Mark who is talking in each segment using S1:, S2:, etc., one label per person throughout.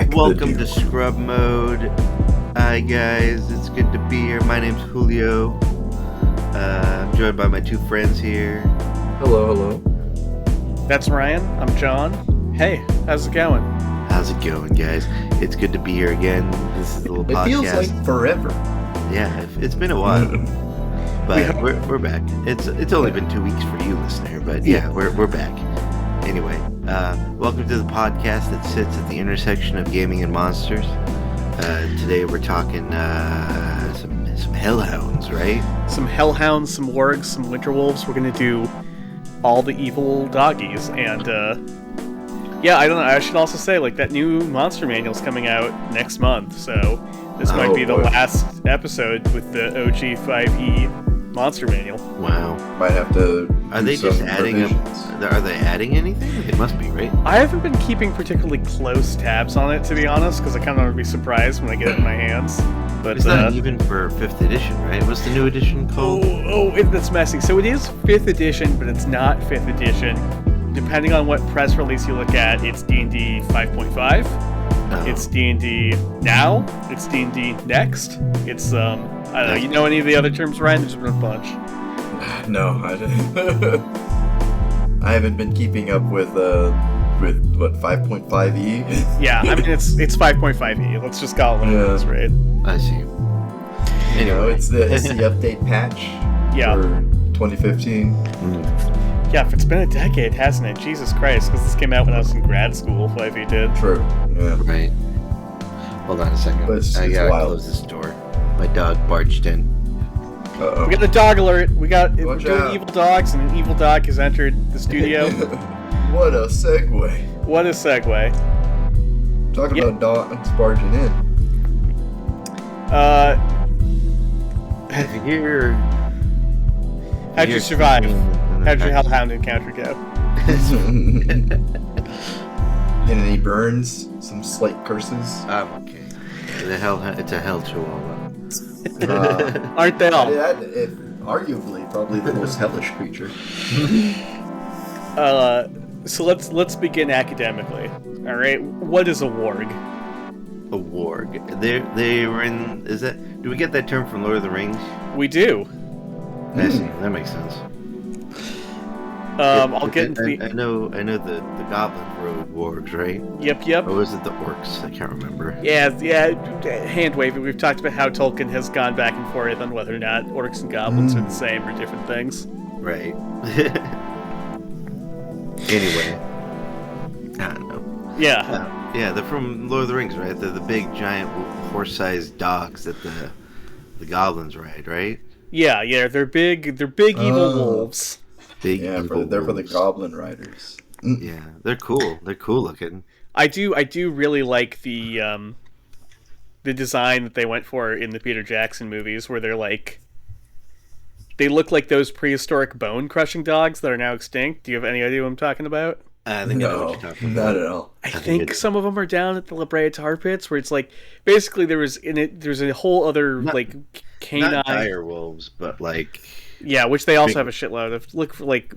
S1: back the
S2: Welcome to
S1: deal.
S2: Scrub Mode. Hi guys, it's good to be here. My name's Julio. I'm joined by my two friends here.
S1: Hello.
S3: That's Ryan. I'm John. Hey, how's it going?
S2: How's it going, guys? It's good to be here again. This is a little
S1: It
S2: podcast.
S1: feels like forever.
S2: Yeah, it's been a while, but we're back. It's only been 2 weeks for you, listener, but yeah, we're back. Anyway, welcome to the podcast that sits at the intersection of gaming and monsters. Today we're talking some hellhounds, right?
S3: Some hellhounds, some wargs, some winter wolves. We're gonna do all the evil doggies, and yeah, I don't know. I should also say, like, that new monster manual's coming out next month, so this might be the last episode with the OG 5e monster manual.
S2: Wow.
S1: Might have to.
S2: Are they just adding
S1: revisions.
S2: Are they adding anything? They must be, right?
S3: I haven't been keeping particularly close tabs on it, to be honest, because I kind of want to be surprised when I get it in my hands. But
S2: It's not even for 5th edition, right? What's the new edition called?
S3: That's messy. So it is 5th edition, but it's not 5th edition. Depending on what press release you look at, it's D&D 5.5.
S2: Oh.
S3: It's D&D now. It's D&D next. It's I don't know. You know any of the other terms, Ryan? There's been a bunch.
S1: No, I didn't. I haven't been keeping up with what 5.5e.
S3: Yeah, I mean it's 5.5e. Let's just call it what it is, right?
S2: I see.
S1: You know, it's the update patch
S3: Yeah.
S1: for 2015.
S3: Yeah, if it's been a decade, hasn't it? Jesus Christ, because this came out when I was in grad school. 5e did.
S1: True. Yeah.
S2: Right. Hold on a second.
S1: But it's
S2: I gotta
S1: wild.
S2: close this door. My dog barged in.
S1: Uh-oh.
S3: We got a dog alert. We're
S1: Watch
S3: doing
S1: out.
S3: evil dogs, and an evil dog has entered the studio.
S1: What a segue.
S3: What a segue.
S1: Talk
S3: Yeah.
S1: about dogs barging in.
S2: Here.
S3: How'd you survive? How'd your hellhound encounter go?
S1: Get any burns? Some slight curses?
S2: I'm okay. It's a hell chihuahua.
S3: Aren't they all?
S1: Arguably, probably the most hellish creature.
S3: So let's begin academically. All right, what is a warg?
S2: A warg. They were in. Is that? Do we get that term from Lord of the Rings?
S3: We do.
S2: I see. That makes sense.
S3: I'll get into
S2: I know the goblin road wargs, right?
S3: Yep.
S2: Or was it the orcs? I can't remember.
S3: Yeah. Hand waving. We've talked about how Tolkien has gone back and forth on whether or not orcs and goblins are the same or different things.
S2: Right. Anyway, I don't know.
S3: Yeah.
S2: Yeah, they're from Lord of the Rings, right? They're the big, giant, horse-sized dogs that the goblins ride, right?
S3: Yeah. They're big evil wolves.
S2: Big,
S1: Yeah,
S2: evil
S1: they're for the
S2: wolves.
S1: goblin riders.
S2: Yeah, they're cool. They're cool looking.
S3: I do really like the design that they went for in the Peter Jackson movies, where they look like those prehistoric bone-crushing dogs that are now extinct. Do you have any idea what I'm talking about?
S2: I think I know what you're talking about.
S1: Not at all.
S3: I
S2: think
S3: think
S2: it-
S3: some of them are down at the La Brea Tar Pits, where it's like basically there's a whole other
S2: Not-
S3: like
S2: Not
S3: canine,
S2: dire wolves, but like
S3: yeah, which they also
S2: big-
S3: have a shitload of. Look for like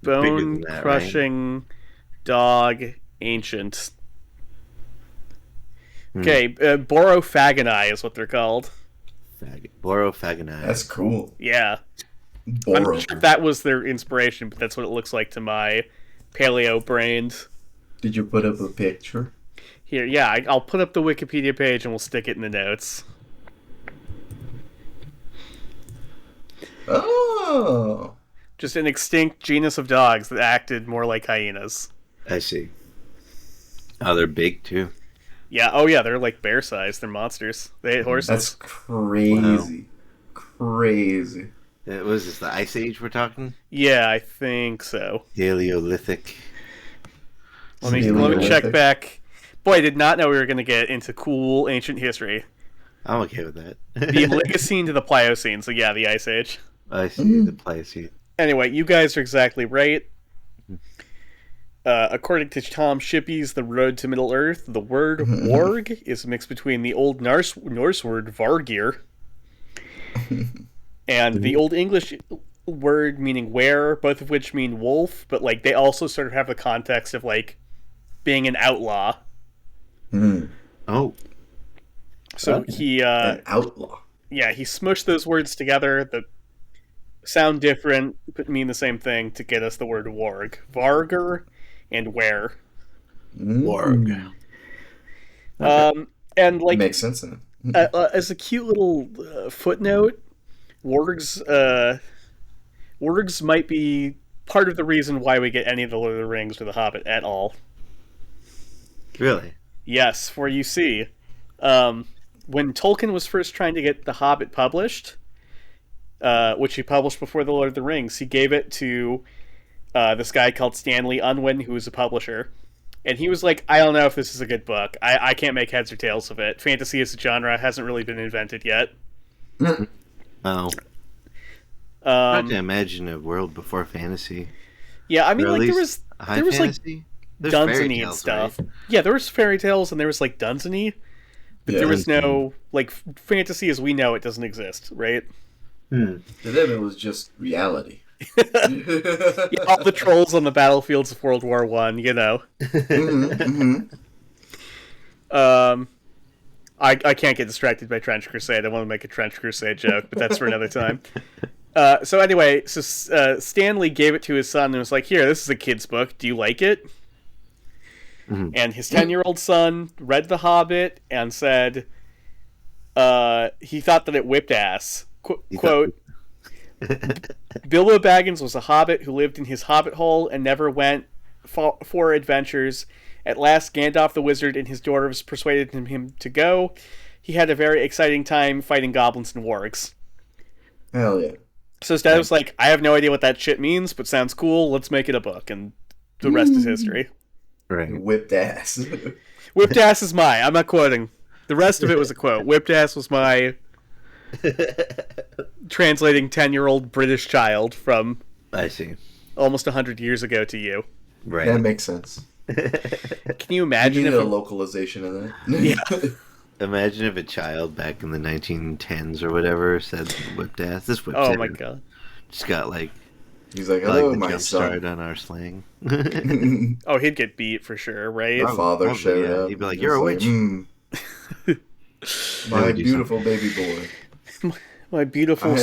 S2: Bigger than
S3: bone
S2: that,
S3: crushing dog ancient.
S2: Hmm.
S3: Okay, Borophagini is what they're called.
S2: Borophagini.
S1: That's cool.
S3: Yeah, I'm
S1: Boro.
S3: not sure if that was their inspiration, but that's what it looks like to my paleo brains.
S1: Did you put up a picture?
S3: Here, yeah, I'll put up the Wikipedia page and we'll stick it in the notes.
S1: Oh.
S3: Just an extinct genus of dogs that acted more like hyenas.
S2: I see. Oh, they're big too.
S3: Yeah, oh yeah, they're like bear-sized. They're monsters. They ate horses.
S1: That's crazy. Crazy.
S2: Was this the Ice Age we're talking?
S3: Yeah, I think so.
S2: Paleolithic.
S3: Let me check back. Boy, I did not know we were going to get into cool ancient history.
S2: I'm okay with that.
S3: The Oligocene to the Pliocene, so yeah, the Ice Age.
S2: I see the Pliocene.
S3: Anyway, you guys are exactly right. According to Tom Shippey's The Road to Middle Earth, the word warg is a mix between the Old Norse word vargir and the Old English word meaning were, both of which mean wolf, but like they also sort of have the context of like being an outlaw.
S2: Oh.
S3: So he
S1: An outlaw.
S3: he smushed those words together that sound different but mean the same thing to get us the word warg. Varger and were.
S2: Warg.
S3: And like
S1: Makes sense in it.
S3: as a cute little footnote, wargs wargs might be part of the reason why we get any of the Lord of the Rings or the Hobbit at all.
S2: Really?
S3: Yes, for you see, when Tolkien was first trying to get The Hobbit published, which he published before The Lord of the Rings, he gave it to this guy called Stanley Unwin, who was a publisher. And he was like, I don't know if this is a good book. I can't make heads or tails of it. Fantasy as a genre hasn't really been invented yet.
S2: Oh. Hard to imagine a world before fantasy.
S3: Yeah, I mean,
S2: Or at
S3: like,
S2: least
S3: there was like
S2: There's
S3: Dunsany and
S2: tales,
S3: stuff.
S2: right?
S3: Yeah, there was fairy tales and there was like Dunsany, but
S1: Yeah.
S3: there was no like fantasy as we know it doesn't exist, right?
S1: To them, it was just reality.
S3: Yeah, all the trolls on the battlefields of World War One, you know. I can't get distracted by Trench Crusade. I want to make a Trench Crusade joke, but that's for another time. So anyway, Stanley gave it to his son and was like, "Here, this is a kid's book. Do you like it?" And his 10-year-old son read The Hobbit and said he thought that it whipped ass. Quote, Bilbo Baggins was a hobbit who lived in his hobbit hole and never went for adventures. At last, Gandalf the wizard and his dwarves persuaded him to go. He had a very exciting time fighting goblins and wargs.
S1: Hell yeah.
S3: So his dad was like, I have no idea what that shit means, but sounds cool. Let's make it a book. And the rest is history.
S2: Right.
S1: Whipped ass.
S3: Whipped ass is my. I'm not quoting. The rest of it was a quote. Whipped ass was my translating 10-year-old British child from
S2: I see.
S3: almost 100 years ago to you.
S2: Right.
S1: That makes sense.
S3: Can you imagine
S1: You
S3: if
S1: need a localization of that.
S3: Yeah.
S2: Imagine if a child back in the 1910s or whatever said whipped ass. This whipped
S3: Oh
S2: ass.
S3: my god.
S2: Just got like
S1: He's like, hello,
S2: the
S1: my
S2: jump
S1: son.
S2: start on our slang.
S3: Oh, he'd get beat for sure, right?
S1: My father
S2: Probably,
S1: showed
S2: yeah.
S1: up.
S2: He'd be like,
S1: and
S2: "You're a
S1: was
S2: witch."
S1: My
S2: do
S1: beautiful baby boy.
S3: My beautiful
S1: I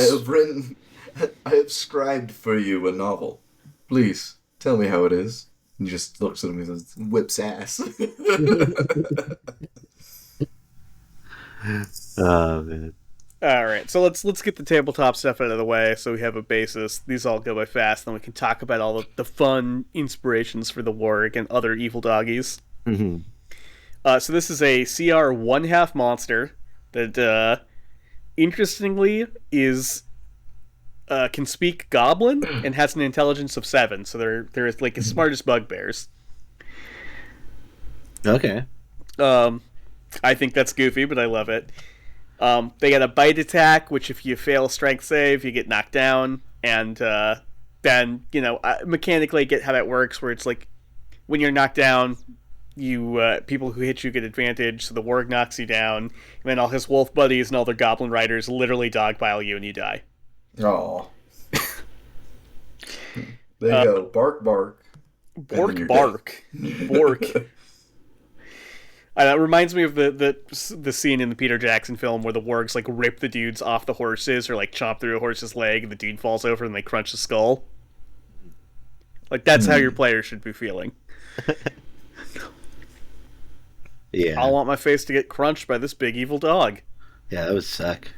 S1: have scribed for you a novel. Please, tell me how it is. And he just looks at him and says, whips ass.
S2: Oh man.
S3: All right, so let's get the tabletop stuff out of the way so we have a basis. These all go by fast, then we can talk about all the fun inspirations for the warg and other evil doggies. So this is a CR 1/2 monster that, interestingly, is can speak Goblin and has an intelligence of 7. So they're like as smart as bugbears.
S2: Okay.
S3: I think that's goofy, but I love it. They get a bite attack, which if you fail a strength save, you get knocked down. And then, mechanically I get how that works, where it's like when you're knocked down, you people who hit you get advantage, so the warg knocks you down, and then all his wolf buddies and all their goblin riders literally dogpile you and you die.
S1: Aw. There you go. Bark, bark.
S3: Bork, bark. Bork. It reminds me of the scene in the Peter Jackson film where the wargs like rip the dudes off the horses or like chop through a horse's leg and the dude falls over and they crunch the skull. Like that's how your player should be feeling.
S2: Yeah.
S3: I want my face to get crunched by this big evil dog.
S2: Yeah, that would suck.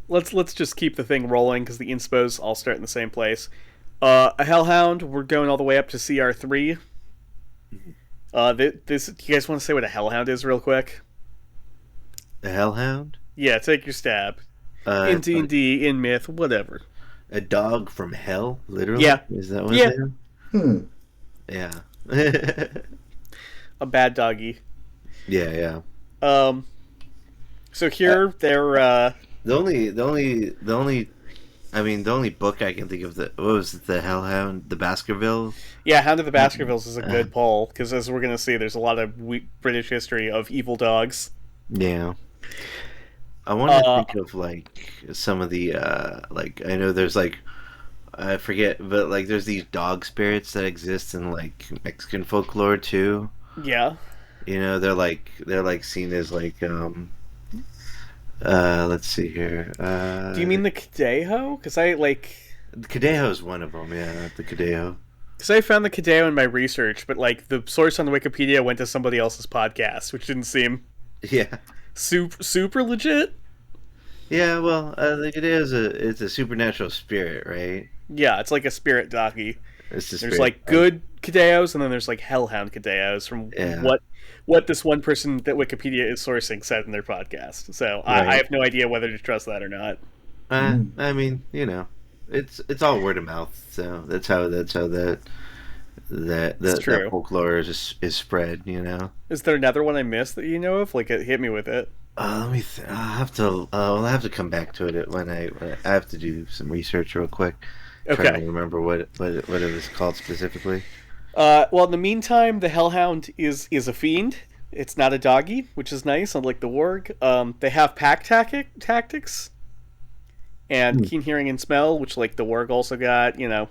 S3: Let's just keep the thing rolling because the inspos all start in the same place. A hellhound, we're going all the way up to CR3. Do you guys want to say what a hellhound is real quick?
S2: A hellhound?
S3: Yeah, take your stab. In D&D, in myth, whatever.
S2: A dog from hell, literally?
S3: Yeah.
S2: Is that what
S3: Yeah.
S2: it is? Yeah.
S3: A bad doggy.
S2: Yeah.
S3: So here they're
S2: The only book I can think of what was it, the Hellhound, the Baskerville?
S3: yeah, Hound of the Baskervilles is a good poll because as we're gonna see, there's a lot of British history of evil dogs.
S2: Yeah. I want to think of like some of the I know there's like I forget, but like there's these dog spirits that exist in like Mexican folklore too.
S3: Yeah.
S2: You know, they're like seen as like let's see here.
S3: Do you mean the Cadejo? Because
S2: The Cadejo is one of them. Yeah, the Cadejo.
S3: Because I found the Cadejo in my research, but like the source on the Wikipedia went to somebody else's podcast, which didn't seem
S2: Yeah.
S3: super legit.
S2: Yeah, well, the Cadejo is it's a supernatural spirit, right?
S3: Yeah, it's like a spirit doggy.
S2: It's the
S3: There's
S2: spirit.
S3: like good Cadejos, and then there's like hellhound Cadejos from
S2: Yeah.
S3: what this one person that Wikipedia is sourcing said in their podcast. So
S2: Right.
S3: I have no idea whether to trust that or not.
S2: I mean, you know, it's all word of mouth, so that's how that
S3: true.
S2: folklore is spread. You know.
S3: Is there another one I missed that you know of? Like, hit me with it.
S2: Let me. I'll have to come back to it when I have to do some research real quick. Trying
S3: Okay.
S2: to remember what it was called specifically.
S3: Well, in the meantime, the hellhound is a fiend. It's not a doggy, which is nice, unlike the warg. They have pack tactics and keen hearing and smell, which like the warg also got. You know,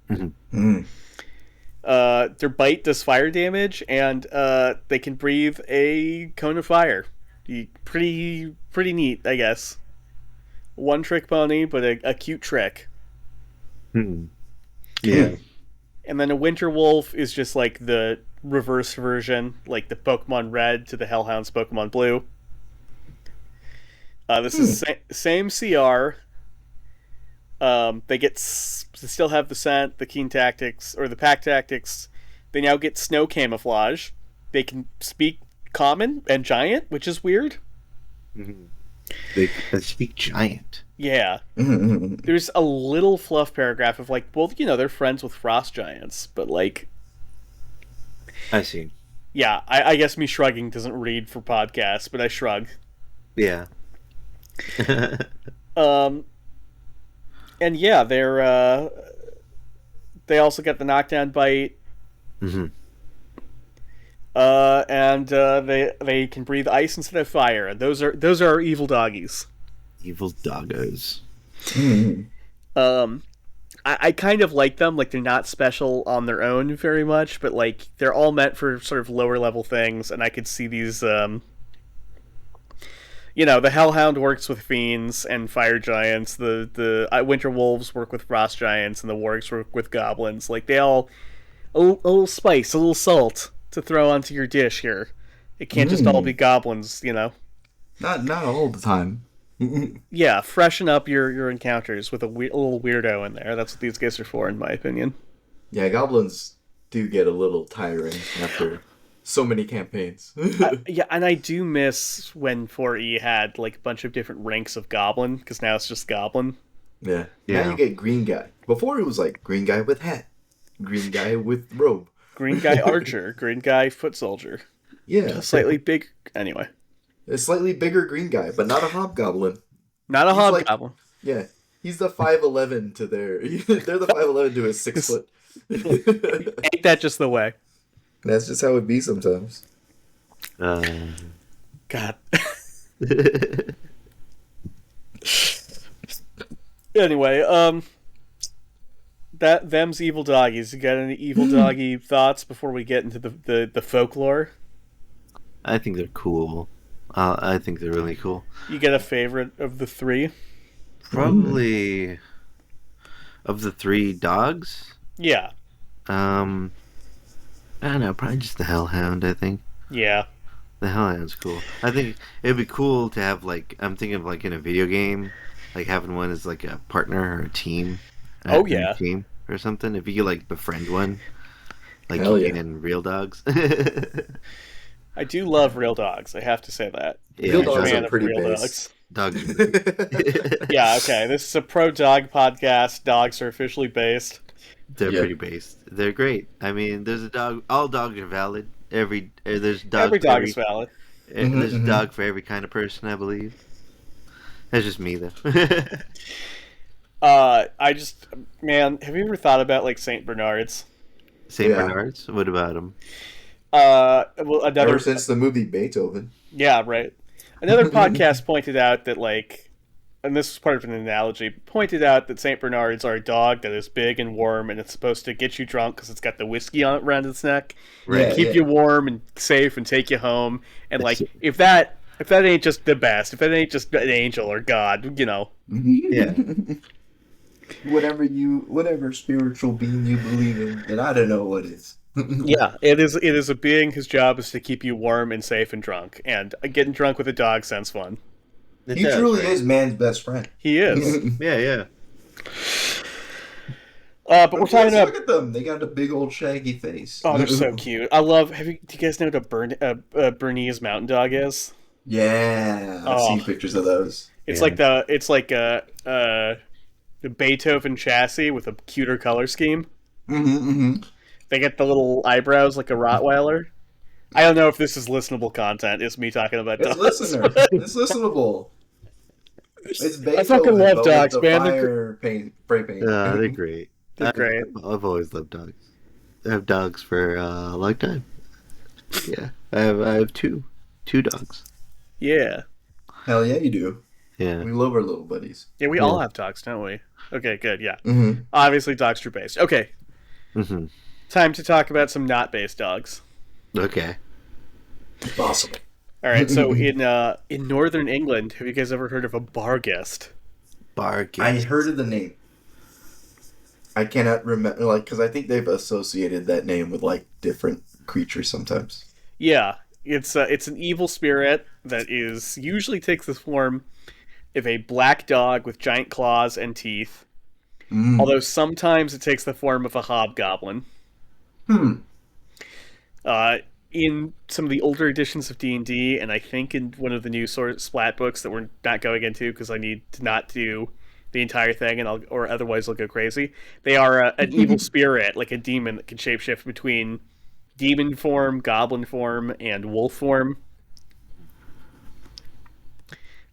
S1: Mm.
S3: their bite does fire damage, and they can breathe a cone of fire. Pretty neat, I guess. One trick pony, but a cute trick.
S2: Yeah.
S3: And then a winter wolf is just like the reverse version, like the Pokemon Red to the Hellhounds Pokemon Blue. This is same CR. They still have the scent, the keen tactics, or the pack tactics. They now get snow camouflage. They can speak common and giant, which is weird.
S2: They speak giant.
S3: Yeah. There's a little fluff paragraph of like, well, you know, they're friends with frost giants, but like,
S2: I see.
S3: yeah, I guess me shrugging doesn't read for podcasts, but I shrug.
S2: Yeah.
S3: And yeah, they also get the knockdown bite. And they can breathe ice instead of fire, and those are our evil doggies.
S2: Evil doggos.
S3: I kind of like them. Like, they're not special on their own very much, but like they're all meant for sort of lower level things, and I could see these. You know, the Hellhound works with fiends and fire giants. The Winter Wolves work with frost giants, and the Wargs work with goblins. Like, they all a little spice, a little salt to throw onto your dish here. It can't just all be goblins, you know.
S1: Not all the time.
S3: Yeah, freshen up your encounters with a little weirdo in there. That's what these guys are for, in my opinion.
S1: Yeah, goblins do get a little tiring after so many campaigns.
S3: Yeah, and I do miss when 4E had like a bunch of different ranks of goblin, because now it's just goblin.
S1: Yeah.
S2: Yeah.
S1: Now you get green guy. Before it was like green guy with hat, green guy with robe.
S3: Green guy archer, green guy foot soldier.
S1: Yeah.
S3: Slightly big, anyway.
S1: A slightly bigger green guy, but not a hobgoblin.
S3: Not a
S1: He's like-
S3: hobgoblin.
S1: Yeah. He's the 5'11" to their... They're the 5'11" to his 6 foot.
S3: Ain't that just the way?
S1: That's just how it be sometimes.
S3: God. Anyway, them's evil doggies. You got any evil doggy thoughts before we get into the folklore?
S2: I think they're cool. I think they're really cool.
S3: You get a favorite of the three?
S2: Probably of the three dogs.
S3: Yeah.
S2: I don't know. Probably just the Hellhound. I think
S3: Yeah.
S2: the Hellhound's cool. I think it'd be cool to have like I'm thinking of like in a video game, like having one as like a partner or a team.
S3: Oh, yeah.
S2: Team or something. If you could like befriend one, like
S1: Hell
S2: you
S1: yeah.
S2: can in Real Dogs.
S3: I do love real dogs. I have to say that.
S2: Yeah,
S1: Real
S3: Huge
S1: dogs
S3: fan
S1: are
S3: of
S1: pretty
S3: real
S1: based.
S2: Dogs.
S3: Yeah, okay. This is a pro dog podcast. Dogs are officially based.
S2: They're
S1: Yeah.
S2: pretty based. They're great. I mean, there's a dog. All dogs are valid. There's dog.
S3: Every
S2: for
S3: dog is valid.
S2: There's a dog for every kind of person, I believe. That's just me, though.
S3: Man, have you ever thought about like Saint Bernards?
S2: Saint
S1: Yeah.
S2: Bernards. What about them?
S3: Well, another.
S1: Ever since the movie Beethoven.
S3: Yeah, right. Another podcast pointed out that like and this is part of an analogy, pointed out that St. Bernards are a dog that is big and warm, and it's supposed to get you drunk because it's got the whiskey on it around its neck,
S2: Right.
S3: and keep you warm and safe and take you home. And like, if that ain't just the best, if that ain't just an angel or God,
S2: Yeah.
S1: whatever spiritual being you believe in, then I don't know what is.
S3: Yeah, it is a being whose job is to keep you warm and safe and drunk. And getting drunk with a dog sounds fun.
S1: He truly is man's best friend.
S3: He is.
S2: Yeah.
S3: But we're talking about.
S1: Look at them. They got a big old shaggy face.
S3: Oh, they're so cute. I love. Do you guys know what a Bernese Mountain Dog is?
S1: Yeah, I've seen pictures of those.
S3: It's like the Beethoven chassis with a cuter color scheme. They get the little eyebrows like a Rottweiler. I don't know if this is listenable content. It's me talking about dogs.
S1: It's listenable. It's Beethoven,
S3: I fucking love dogs,
S1: with the
S3: man.
S1: spray paint.
S2: They're great.
S3: They're great.
S2: I've always loved dogs. I have dogs for a long time. Yeah, I have two dogs.
S3: Yeah.
S1: Hell yeah, you do.
S2: Yeah.
S1: We love our little buddies.
S3: Yeah, we all have dogs, don't we? Okay, good, yeah.
S1: Mm-hmm.
S3: Obviously, dogs are based. Okay.
S2: Mm-hmm.
S3: Time to talk about some not based dogs.
S2: Okay.
S1: Possible.
S3: All right, so in northern England, have you guys ever heard of a Barghest?
S2: Barghest.
S1: I heard of the name. I cannot remember, because I think they've associated that name with different creatures sometimes.
S3: Yeah, it's an evil spirit that usually takes the form of a black dog with giant claws and teeth. Although sometimes it takes the form of a hobgoblin. In some of the older editions of D&D, and I think in one of the new Splat books that we're not going into because I need to not do the entire thing, or otherwise I'll go crazy. They are an evil spirit, like a demon that can shapeshift between demon form, goblin form, and wolf form.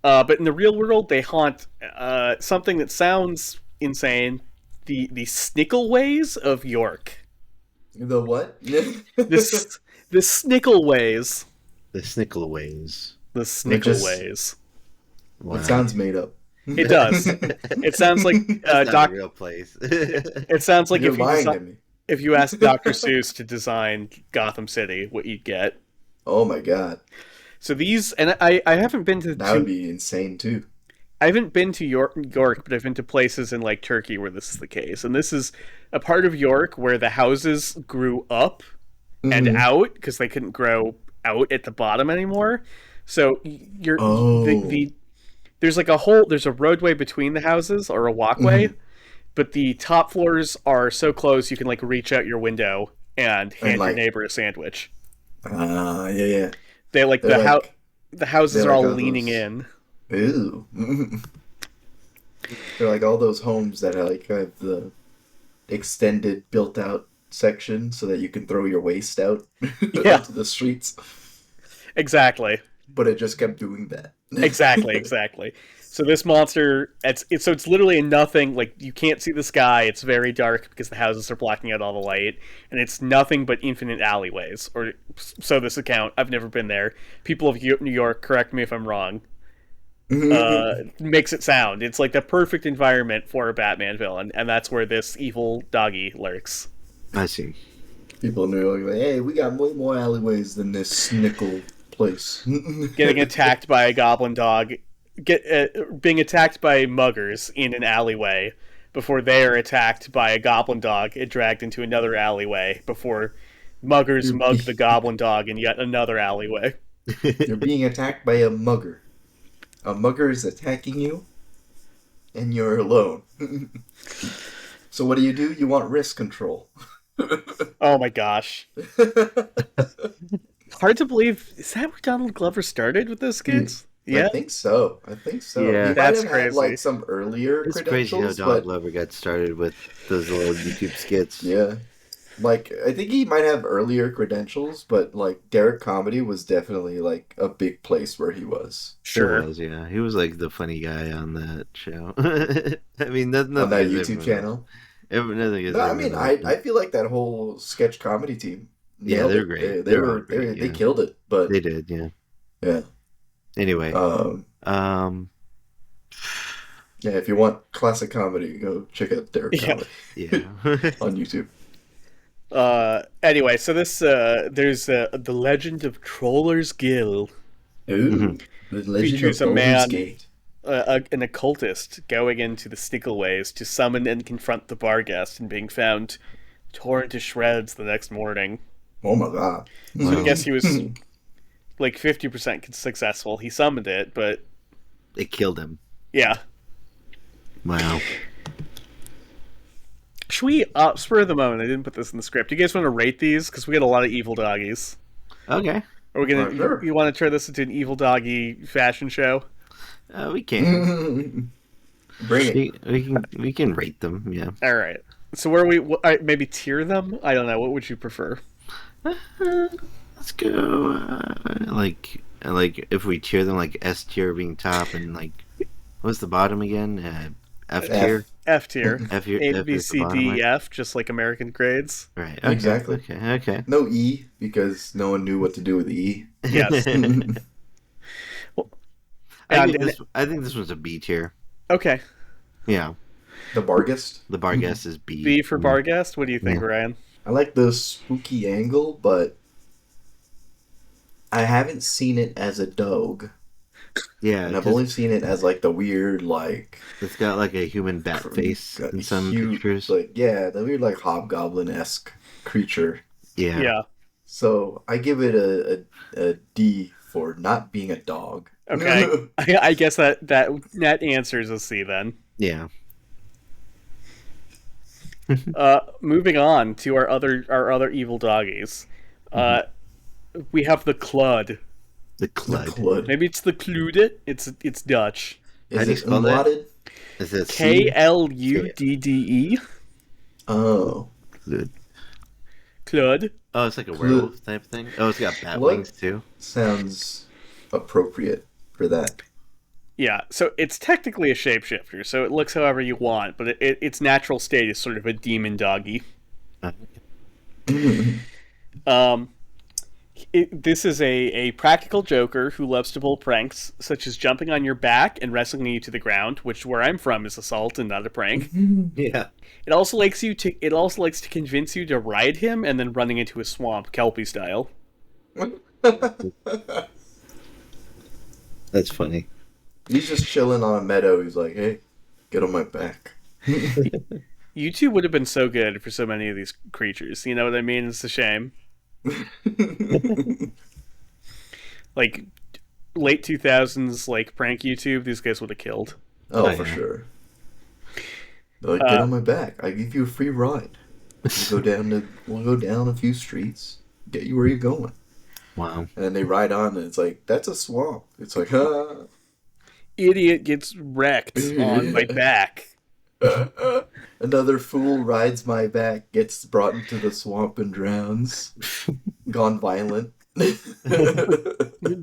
S3: But in the real world, they haunt something that sounds insane: the Snickleways of York.
S1: The what?
S3: The Snickleways.
S2: The Snickleways.
S3: The Snickleways.
S2: Wow.
S1: It sounds made up.
S3: It does. It sounds like
S2: It's not a real place.
S3: It sounds like
S1: You're lying to me.
S3: if you asked Dr. Seuss to design Gotham City, what you'd get.
S1: Oh my god.
S3: So these, and I haven't been to.
S1: That would be insane too.
S3: I haven't been to York, but I've been to places in Turkey where this is the case, and this is a part of York where the houses grew up and out because they couldn't grow out at the bottom anymore. So there's there's a roadway between the houses or a walkway, but the top floors are so close you can reach out your window and hand your neighbor a sandwich.
S1: Yeah.
S3: They the houses are all leaning in.
S1: Ew. They're like all those homes that have the extended built out section so that you can throw your waste out into the streets.
S3: Exactly.
S1: But it just kept doing that.
S3: Exactly. So this monster, it's literally nothing. You can't see the sky. It's very dark because the houses are blocking out all the light, and it's nothing but infinite alleyways. Or so this account. I've never been there. People of New York, correct me if I'm wrong. Makes it sound. It's the perfect environment for a Batman villain, and that's where this evil doggy lurks.
S2: I see.
S1: People in New York hey, we got way more alleyways than this Snickle place.
S3: Getting attacked by a goblin dog, being attacked by muggers in an alleyway before they are attacked by a goblin dog and dragged into another alleyway before muggers mug the goblin dog in yet another alleyway.
S1: You're being attacked by a mugger. A mugger is attacking you, and you're alone. So what do? You want risk control.
S3: Oh my gosh. Hard to believe. Is that where Donald Glover started with those kids? Yeah.
S1: I think so.
S2: Yeah.
S1: He
S3: That's
S1: might have
S3: crazy.
S1: had some earlier
S2: It's
S1: credentials.
S2: crazy how Donald Glover got started with those little YouTube skits.
S1: Yeah. I think he might have earlier credentials, but Derek Comedy was definitely a big place where he was.
S3: Sure.
S2: He was, yeah. He was the funny guy on that show. I mean, nothing
S1: On that YouTube channel. I feel like that whole sketch comedy team.
S2: They're great.
S1: They killed it, but
S2: they did, yeah.
S1: Yeah.
S2: Anyway,
S1: Yeah, if you want classic comedy, go check out Derek
S3: Yeah.
S1: Comedy
S2: Yeah.
S1: on YouTube.
S3: Anyway, so this there's the Legend of Troller's Gill
S1: Ooh,
S2: Mhm.
S1: The Legend of
S3: features a
S1: Baldur's
S3: man,
S1: Gate.
S3: an occultist, going into the Stickleways to summon and confront the Barghest and being found torn to shreds the next morning.
S1: Oh my god.
S3: So I
S2: Wow.
S3: guess he was like 50% successful. He summoned it, but
S2: It killed him.
S3: yeah.
S2: Wow.
S3: Should we, spur of the moment, I didn't put this in the script. You guys want to rate these? Because we got a lot of evil doggies.
S2: Okay.
S3: Are we gonna?
S1: Sure.
S3: You want to turn this into an evil doggy fashion show?
S2: We can.
S1: Bring it.
S2: We can rate them. Yeah.
S3: All right. So where we maybe tier them? I don't know. What would you prefer?
S2: Let's go. Like if we tier them, like S tier being top, and like what's the bottom again? F tier.
S3: F tier.
S2: F tier.
S3: A
S2: F
S3: B
S2: is the
S3: C
S2: bottom,
S3: D
S2: right?
S3: E F, just like American grades.
S2: Right. Okay.
S1: Exactly.
S2: Okay.
S1: No E, because no one knew what to do with E.
S3: Yes.
S2: I think this one's a B tier.
S3: Okay.
S2: Yeah.
S1: The Barghest.
S2: The Barghest is B.
S3: B for Barghest. What do you think,
S2: Yeah.
S3: Ryan?
S1: I like the spooky angle, but I haven't seen it as a dog.
S2: Yeah.
S1: And I've
S2: 'cause
S1: only seen it as like the weird like
S2: it's got like a human bat face
S1: got
S2: in some
S1: huge,
S2: pictures.
S1: like the weird like hobgoblin-esque creature.
S2: Yeah.
S3: Yeah.
S1: So I give it a D for not being a dog.
S3: Okay. I guess that answers a C then.
S2: Yeah.
S3: Moving on to our other evil doggies. We have the Clud.
S2: The
S1: The
S2: Clud.
S1: Clud.
S3: Maybe it's the Clude. It's Dutch.
S2: How
S1: Is
S2: do you
S1: it
S2: spell that?
S1: umlauted?
S2: Is it C?
S3: KLUDDE.
S1: Oh.
S2: Clud.
S3: Clud.
S2: Oh, it's like a werewolf type thing. Oh, it's got bat
S1: What?
S2: wings too.
S1: Sounds appropriate for that.
S3: Yeah, so it's technically a shapeshifter, so it looks however you want, but its natural state is sort of a demon doggy.
S2: Uh,
S3: This is a practical joker who loves to pull pranks, such as jumping on your back and wrestling you to the ground, which where I'm from is assault and not a prank.
S2: Yeah.
S3: It also likes to convince you to ride him and then running into a swamp, Kelpie style.
S2: That's funny.
S1: He's just chilling on a meadow. He's like, hey, get on my back.
S3: You two would have been so good for so many of these creatures. You know what I mean? It's a shame. Like late 2000s, like prank YouTube, these guys would have killed.
S1: Oh,
S2: Oh,
S1: for
S2: yeah.
S1: sure. They're like, get on my back. I give you a free ride. We'll go down a few streets, get you where you're going.
S2: Wow.
S1: And then they ride on, and it's like, that's a swamp. It's like,
S3: Idiot gets wrecked on my back.
S1: Another fool rides my back, gets brought into the swamp and drowns. Gone violent.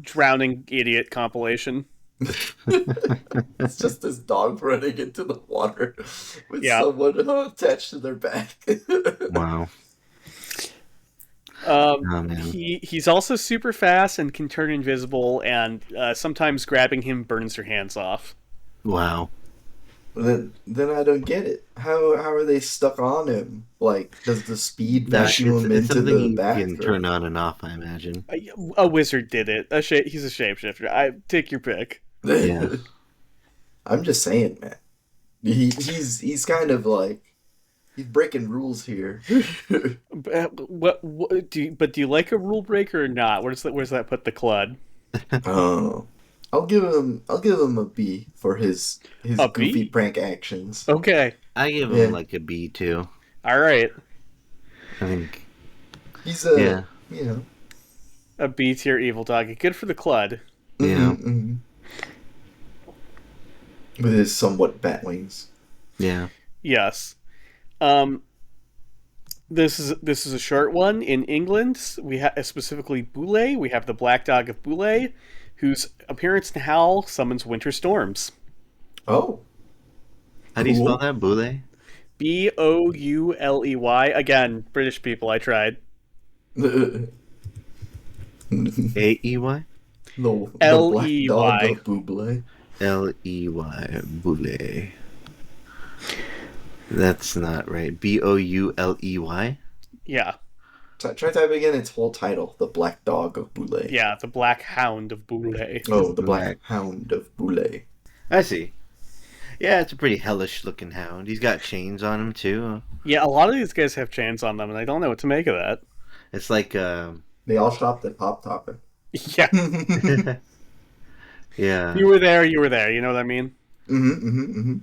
S3: Drowning idiot compilation.
S1: It's just this dog running into the water with
S3: Yeah.
S1: someone attached to their back.
S2: Wow. Oh, man.
S3: He's also super fast and can turn invisible, and sometimes grabbing him burns your hands off.
S2: Wow.
S1: then I don't get it. How are they stuck on him? Like, does the speed vacuum him
S2: it's
S1: into
S2: something
S1: the
S2: you
S1: back?
S2: can
S1: or-
S2: turn on and off, I imagine.
S3: A wizard did it. He's a shapeshifter. Take your pick.
S2: Yeah.
S1: I'm just saying, man. He's kind of like he's breaking rules here.
S3: What do you like a rule breaker or not? Where's that put the Clud?
S1: Oh, I'll give him a B for his
S3: A B?
S1: goofy prank actions.
S3: Okay.
S2: I give him
S1: Yeah.
S2: like a B too.
S3: All right.
S2: I think.
S1: He's
S2: Yeah.
S3: A B tier evil doggy. Good for the Clud.
S2: Yeah.
S1: mhm. With his somewhat bat wings.
S2: Yeah.
S3: Yes. This is a short one. In England, we have specifically Boule. We have the Black Dog of Boule, whose appearance and howl summons winter storms.
S1: Oh,
S2: How do you
S1: Cool.
S2: spell that? Boule?
S3: Bouley. Again, British people. I tried.
S1: the
S2: A-E-Y?
S1: Black
S3: Ley.
S1: Dog of Buble.
S2: Ley. Bouley. That's not right. Bouley.
S3: Yeah.
S1: Try typing in its whole title: The Black Dog of Boulay.
S3: Yeah, the Black Hound of Boulay.
S1: Oh, the Black Hound of Boulay.
S2: I see. Yeah, it's a pretty hellish looking hound. He's got chains on him too.
S3: Yeah, a lot of these guys have chains on them, and I don't know what to make of that.
S2: It's like
S1: They all stopped at Pop Topping.
S3: Yeah.
S2: yeah.
S3: You were there, you know what I mean?
S1: Mm-hmm.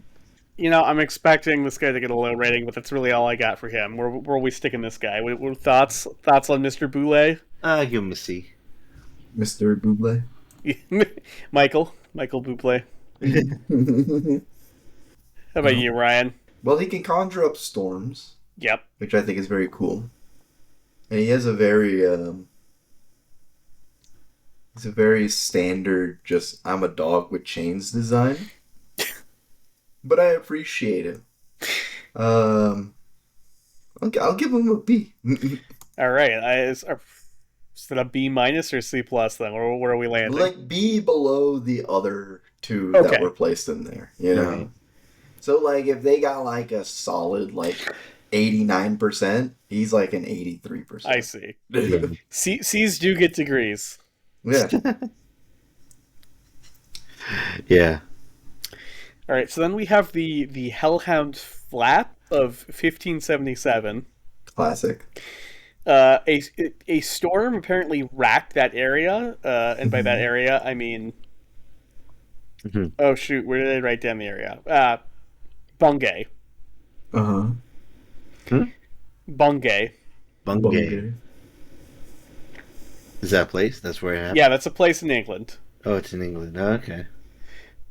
S3: You know, I'm expecting this guy to get a low rating, but that's really all I got for him. Where are we sticking this guy? What thoughts on Mr. Boulay?
S2: Give him a C.
S1: Mr. Bublé.
S3: Michael Bublé. How about you, Ryan?
S1: Well, he can conjure up storms.
S3: Yep.
S1: Which I think is very cool. And he has a very he's a very standard just I'm a dog with chains design. But I appreciate it. I'll give him a B.
S3: All right. Is it a B minus or C plus then? Where are we landing?
S1: Like B below the other two
S3: Okay.
S1: that were placed in there, you know?
S2: Right.
S1: So, like, if they got, like, a solid, like, 89%, he's, like, an 83%.
S3: I see. C's do get degrees.
S1: Yeah.
S2: Yeah.
S3: All right, so then we have the Hellhound Flap of 1577.
S1: Classic.
S3: A storm apparently racked that area, and by that area I mean, oh shoot, where did I write down the area? Bungay. Bungay.
S2: Bungay. Is that a place? That's where it happened?
S3: Yeah, that's a place in England.
S2: Oh, it's in England. Oh, okay.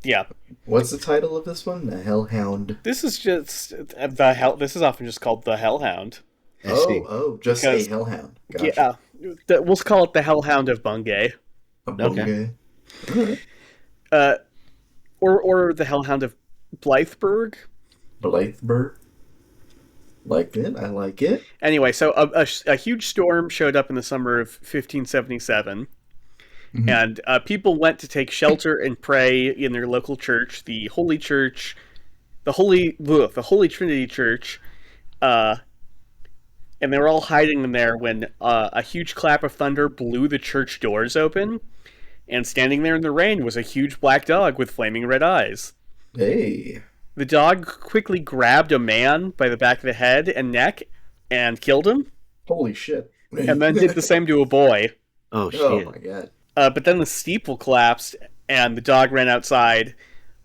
S3: Yeah.
S1: What's the title of this one? The Hellhound.
S3: This is just the hell. This is often just called the Hellhound.
S2: I see.
S1: Just
S3: Because-
S1: a Hellhound. Gotcha.
S3: Yeah, we'll call it the Hellhound of Bungay,
S1: A Bungay.
S3: or the Hellhound of Blytheburg.
S1: Blytheburg. Like it. I like it.
S3: Anyway, so a huge storm showed up in the summer of 1577, and people went to take shelter and pray in their local church, the Holy Church, the Holy Trinity Church, and they were all hiding in there when a huge clap of thunder blew the church doors open, and standing there in the rain was a huge black dog with flaming red eyes.
S1: Hey.
S3: The dog quickly grabbed a man by the back of the head and neck and killed him,
S1: Holy shit.
S3: and then did the same to a boy.
S2: Oh, shit.
S1: Oh my god.
S3: But then the steeple collapsed, and the dog ran outside,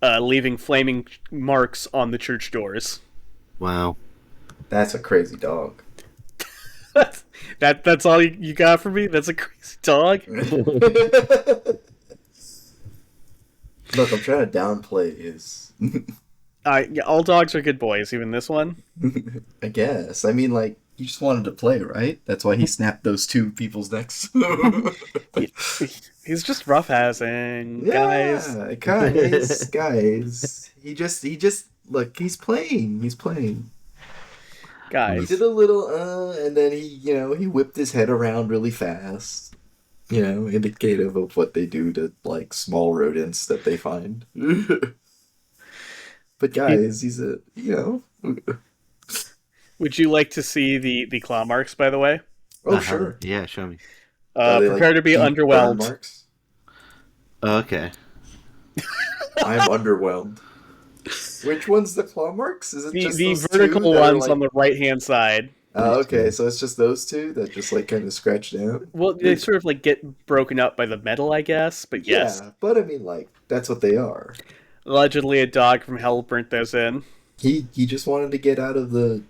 S3: leaving flaming marks on the church doors.
S2: Wow.
S1: That's a crazy dog.
S3: That's all you got for me? That's a crazy dog?
S1: Look, I'm trying to downplay his...
S3: Yeah, all dogs are good boys, even this one.
S1: I guess. I mean, like, he just wanted to play, right? That's why he snapped those two people's necks.
S3: He's just roughhousing, guys.
S1: Yeah, guys. He just, look, he's playing. He
S3: Guys.
S1: did a little, and then he whipped his head around really fast. Indicative of what they do to, like, small rodents that they find. But guys, he's a.
S3: Would you like to see the claw marks, by the way?
S1: Oh, sure.
S2: Yeah, show me.
S1: Are they,
S3: Prepare to be
S1: deep burn
S3: underwhelmed.
S1: marks?
S2: Oh, okay.
S1: I'm underwhelmed. Which one's the claw marks? Is it just
S3: The
S1: those
S3: vertical
S1: two that are,
S3: ones
S1: like...
S3: on the right-hand side.
S1: Oh, okay, so it's just those two that just, like, kind of scratch down?
S3: Well, they sort of, like, get broken up by the metal, I guess, but yes.
S1: Yeah, but I mean, like, that's what they are.
S3: Allegedly, a dog from hell burnt those in.
S1: He just wanted to get out of the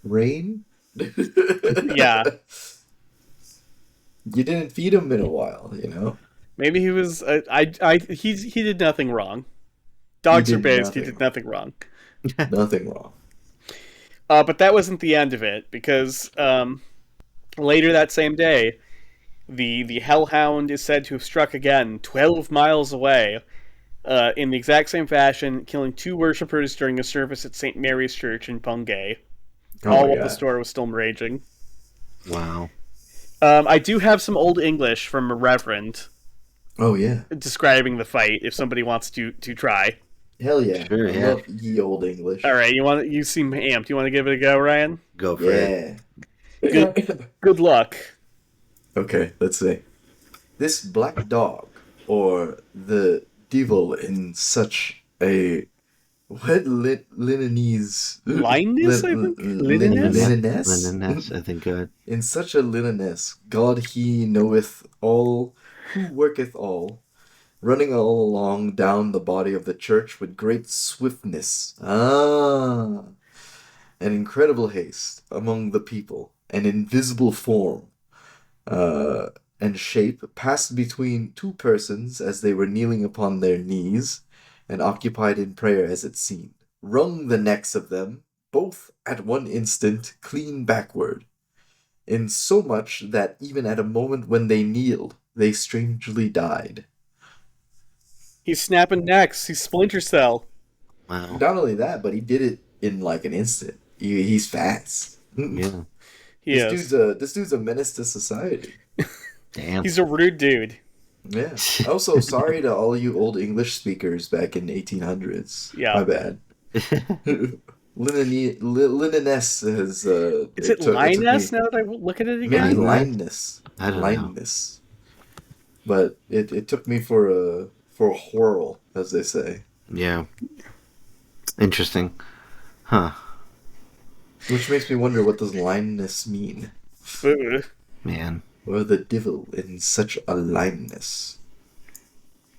S1: rain.
S3: Yeah.
S1: You didn't feed him in a while,
S3: Maybe he was. He did nothing wrong. Dogs
S1: He
S3: are
S1: did
S3: based. He
S1: nothing
S3: did nothing wrong.
S1: Nothing wrong.
S3: But that wasn't the end of it, because later that same day, the hellhound is said to have struck again, 12 miles away, in the exact same fashion, killing 2 worshippers during a service at St. Mary's Church in Bungay. All while the store was still raging.
S2: Wow.
S3: I do have some old English from a reverend
S1: Oh yeah.
S3: describing the fight if somebody wants to try.
S1: Hell yeah.
S2: Sure,
S1: I
S2: yeah.
S1: love ye old English.
S3: All right, you seem amped. You want to give it a go, Ryan?
S2: Go for it.
S1: Yeah.
S3: Good luck.
S1: Okay, let's see. This black dog, or the devil in such a what linenese
S3: Lineness, I think? Lineness?
S1: lineness
S2: I think good.
S1: in such a lineness, God he knoweth all, who worketh all, running all along down the body of the church with great swiftness. And incredible haste among the people, an invisible form uh, and shape passed between two persons as they were kneeling upon their knees and occupied in prayer as it seemed, wrung the necks of them, both at one instant, clean backward, in so much that even at a moment when they kneeled, they strangely died.
S3: He's snapping necks. He's Splinter Cell.
S2: Wow.
S1: Not only that, but he did it in like an instant. He's fast.
S2: Yeah.
S3: He is.
S1: This dude's a menace to society.
S2: Damn.
S3: He's a rude dude.
S1: Yeah. Also, sorry to all you old English speakers back in 1800s.
S3: Yeah.
S1: My bad. Lineness has.
S3: Is it Linus now that I look at it
S1: Maybe
S3: again?
S1: lineness.
S2: I don't know.
S1: Lineness. But it took me for a whirl, as they say.
S2: Yeah. Interesting. Huh.
S1: Which makes me wonder, what does lineness mean?
S3: Ooh.
S2: Man.
S1: Or the devil in such a lineness.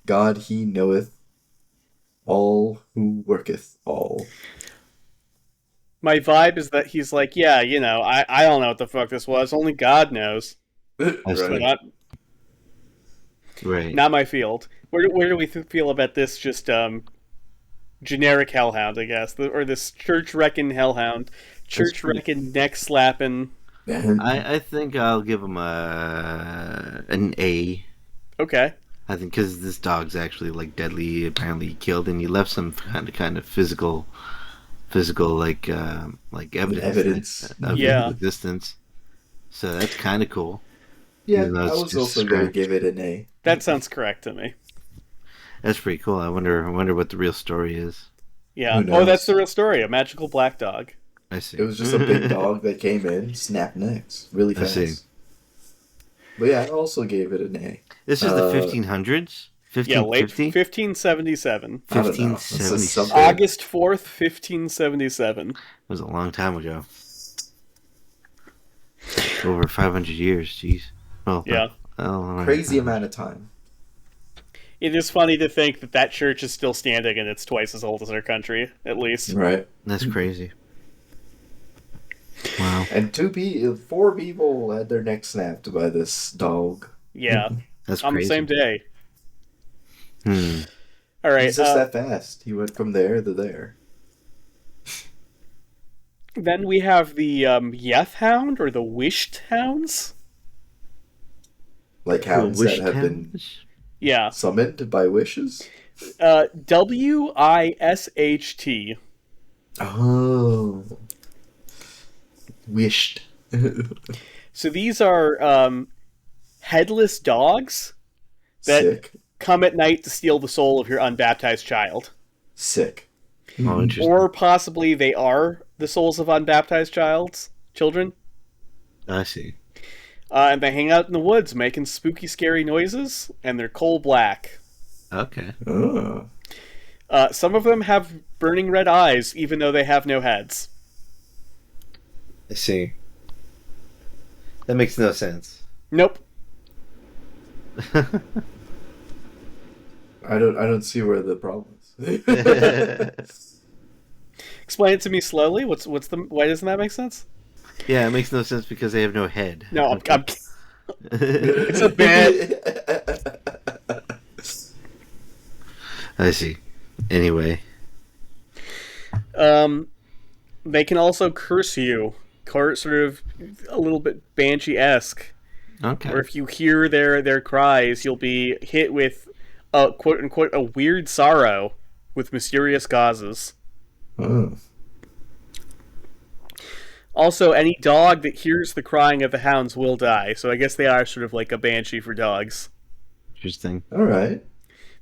S1: God he knoweth all who worketh all.
S3: My vibe is that he's like, yeah, I don't know what the fuck this was. Only God knows.
S2: That's
S3: So
S1: Right.
S2: Right.
S3: not my field. Where do we feel about this? Just generic hellhound, I guess, or this church wrecking hellhound, church wrecking neck slapping.
S2: I think I'll give him an A.
S3: Okay.
S2: I think because this dog's actually like deadly, apparently killed, and you left some kind of physical like evidence of
S3: Yeah.
S2: his existence. So that's kind of cool.
S1: Yeah,
S2: Even though
S1: I
S2: it's
S1: was
S2: just
S1: also going to
S2: scratch.
S1: give it an A.
S3: That sounds correct to me.
S2: That's pretty cool. I wonder what the real story is.
S3: Yeah.
S1: Who knows?
S3: Oh, that's the real story. A magical black dog.
S2: I see.
S1: It was just a big dog that came in, snapped necks really
S2: I
S1: fast.
S2: see.
S1: But yeah, I also gave it an A.
S2: This is the 1500s.
S3: Yeah, late
S2: 1550.
S3: 1577.
S1: I don't know. This is
S2: 1577.
S1: something-
S3: August 4th, 1577.
S2: It was a long time ago. Over 500 years. Jeez. Oh
S3: Yeah.
S1: Crazy amount of time.
S3: It is funny to think that church is still standing and it's twice as old as our country, at least.
S1: Right.
S2: That's crazy. Wow.
S1: And 4 people had their necks snapped by this dog.
S3: Yeah.
S2: That's
S3: On the
S2: crazy.
S3: same day.
S2: Hmm.
S3: All right.
S1: He's just that fast. He went from there to there.
S3: Then we have the Yeth Hound or the Wished Hounds.
S1: Like hounds
S2: Wish
S1: that have been
S2: towns?
S3: Yeah.
S1: summoned by wishes.
S3: WISHT.
S1: Oh. Wished.
S3: So these are headless dogs that
S1: Sick.
S3: come at night to steal the soul of your unbaptized child.
S1: Sick.
S2: Oh, interesting.
S3: Or possibly they are the souls of unbaptized children.
S2: I see.
S3: And they hang out in the woods making spooky, scary noises, and they're coal black.
S2: Okay.
S1: Oh.
S3: Some of them have burning red eyes, even though they have no heads.
S2: I see. That makes no sense.
S3: Nope.
S1: I don't see where the problem is.
S3: Explain it to me slowly. Why doesn't that make sense?
S2: Yeah, it makes no sense because they have no head.
S3: No, I'm it's a bit.
S2: I see. Anyway.
S3: They can also curse you, sort of a little bit banshee-esque.
S2: Okay.
S3: Or if you hear their cries, you'll be hit with a quote unquote a weird sorrow with mysterious causes.
S1: Oh.
S3: Also, any dog that hears the crying of the hounds will die. So I guess they are sort of like a banshee for dogs.
S2: Interesting.
S1: All right.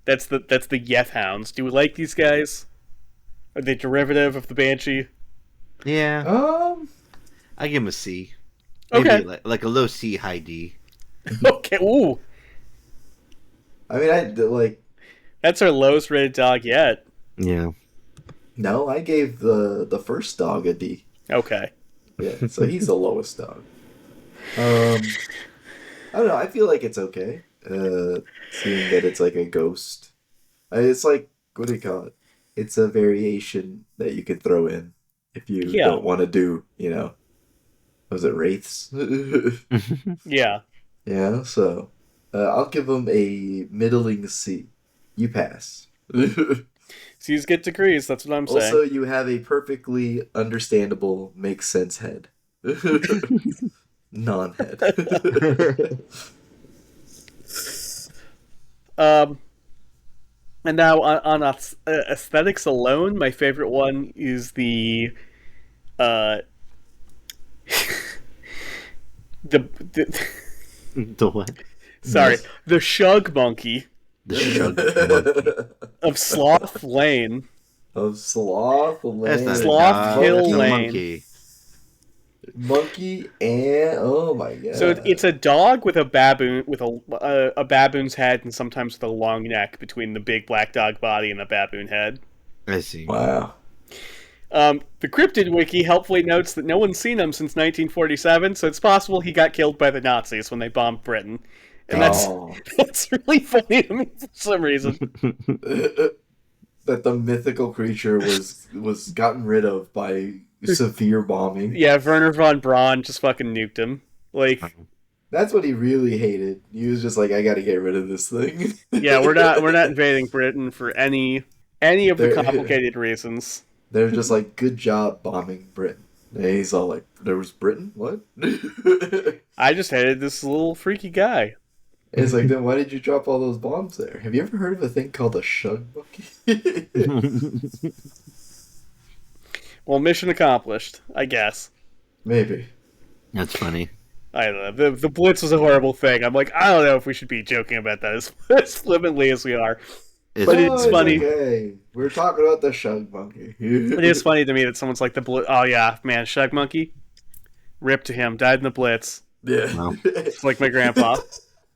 S3: That's the hellhounds. Do we like these guys? Are they derivative of the banshee?
S2: Yeah,
S1: Um.
S2: I give him a C. Maybe
S3: Okay.
S2: like a low C, high D.
S3: Okay. Ooh,
S1: I mean, I like.
S3: that's our lowest rated dog yet.
S2: Yeah.
S1: No, I gave the first dog a D.
S3: Okay.
S1: Yeah, so he's the lowest dog. I don't know. I feel like it's okay. Seeing that it's like a ghost. It's like, what do you call it? It's a variation that you could throw in if you
S3: Yeah.
S1: don't want to do, was it wraiths?
S3: Yeah.
S1: Yeah, so I'll give them a middling C. You pass.
S3: C's get degrees. That's what I'm saying.
S1: Also, you have a perfectly understandable, makes sense head. Non-head.
S3: And now on aesthetics alone, my favorite one is the the
S2: The what?
S3: sorry, the Shug Monkey
S2: The Shug Monkey.
S3: of Sloth Lane.
S1: Of Sloth
S2: That's not
S1: Lane.
S3: Sloth
S2: a dog.
S3: Hill
S2: That's a
S3: Lane.
S2: monkey.
S1: Monkey and oh my god.
S3: So it's a dog with a baboon with a baboon's head and sometimes with a long neck between the big black dog body and the baboon head.
S2: I see.
S1: Wow.
S3: The Cryptid Wiki helpfully notes that no one's seen him since 1947, so it's possible he got killed by the Nazis when they bombed Britain. And
S1: Oh.
S3: that's really funny to me for some reason.
S1: That the mythical creature was gotten rid of by severe bombing.
S3: Yeah, Werner von Braun just fucking nuked him. Like,
S1: That's what he really hated. He was just like, I gotta get rid of this thing.
S3: yeah, we're not invading Britain for any of the
S1: There-
S3: complicated reasons.
S1: They're just like, good job bombing Britain. And he's all like, there was Britain? What?
S3: I just hated this little freaky guy.
S1: It's like, then why did you drop all those bombs there? Have you ever heard of a thing called a Shug Monkey?
S3: Well, mission accomplished, I guess.
S1: Maybe.
S2: That's funny.
S3: I don't know. The Blitz was a horrible thing. I'm like, I don't know if we should be joking about that as flippantly as we are. But it's funny.
S1: Okay. We're talking about the Shug Monkey.
S3: It is funny to me that someone's like the Blitz. Oh yeah, man, Shug Monkey. Rip to him. Died in the Blitz.
S1: Yeah.
S2: Wow.
S3: It's like my grandpa.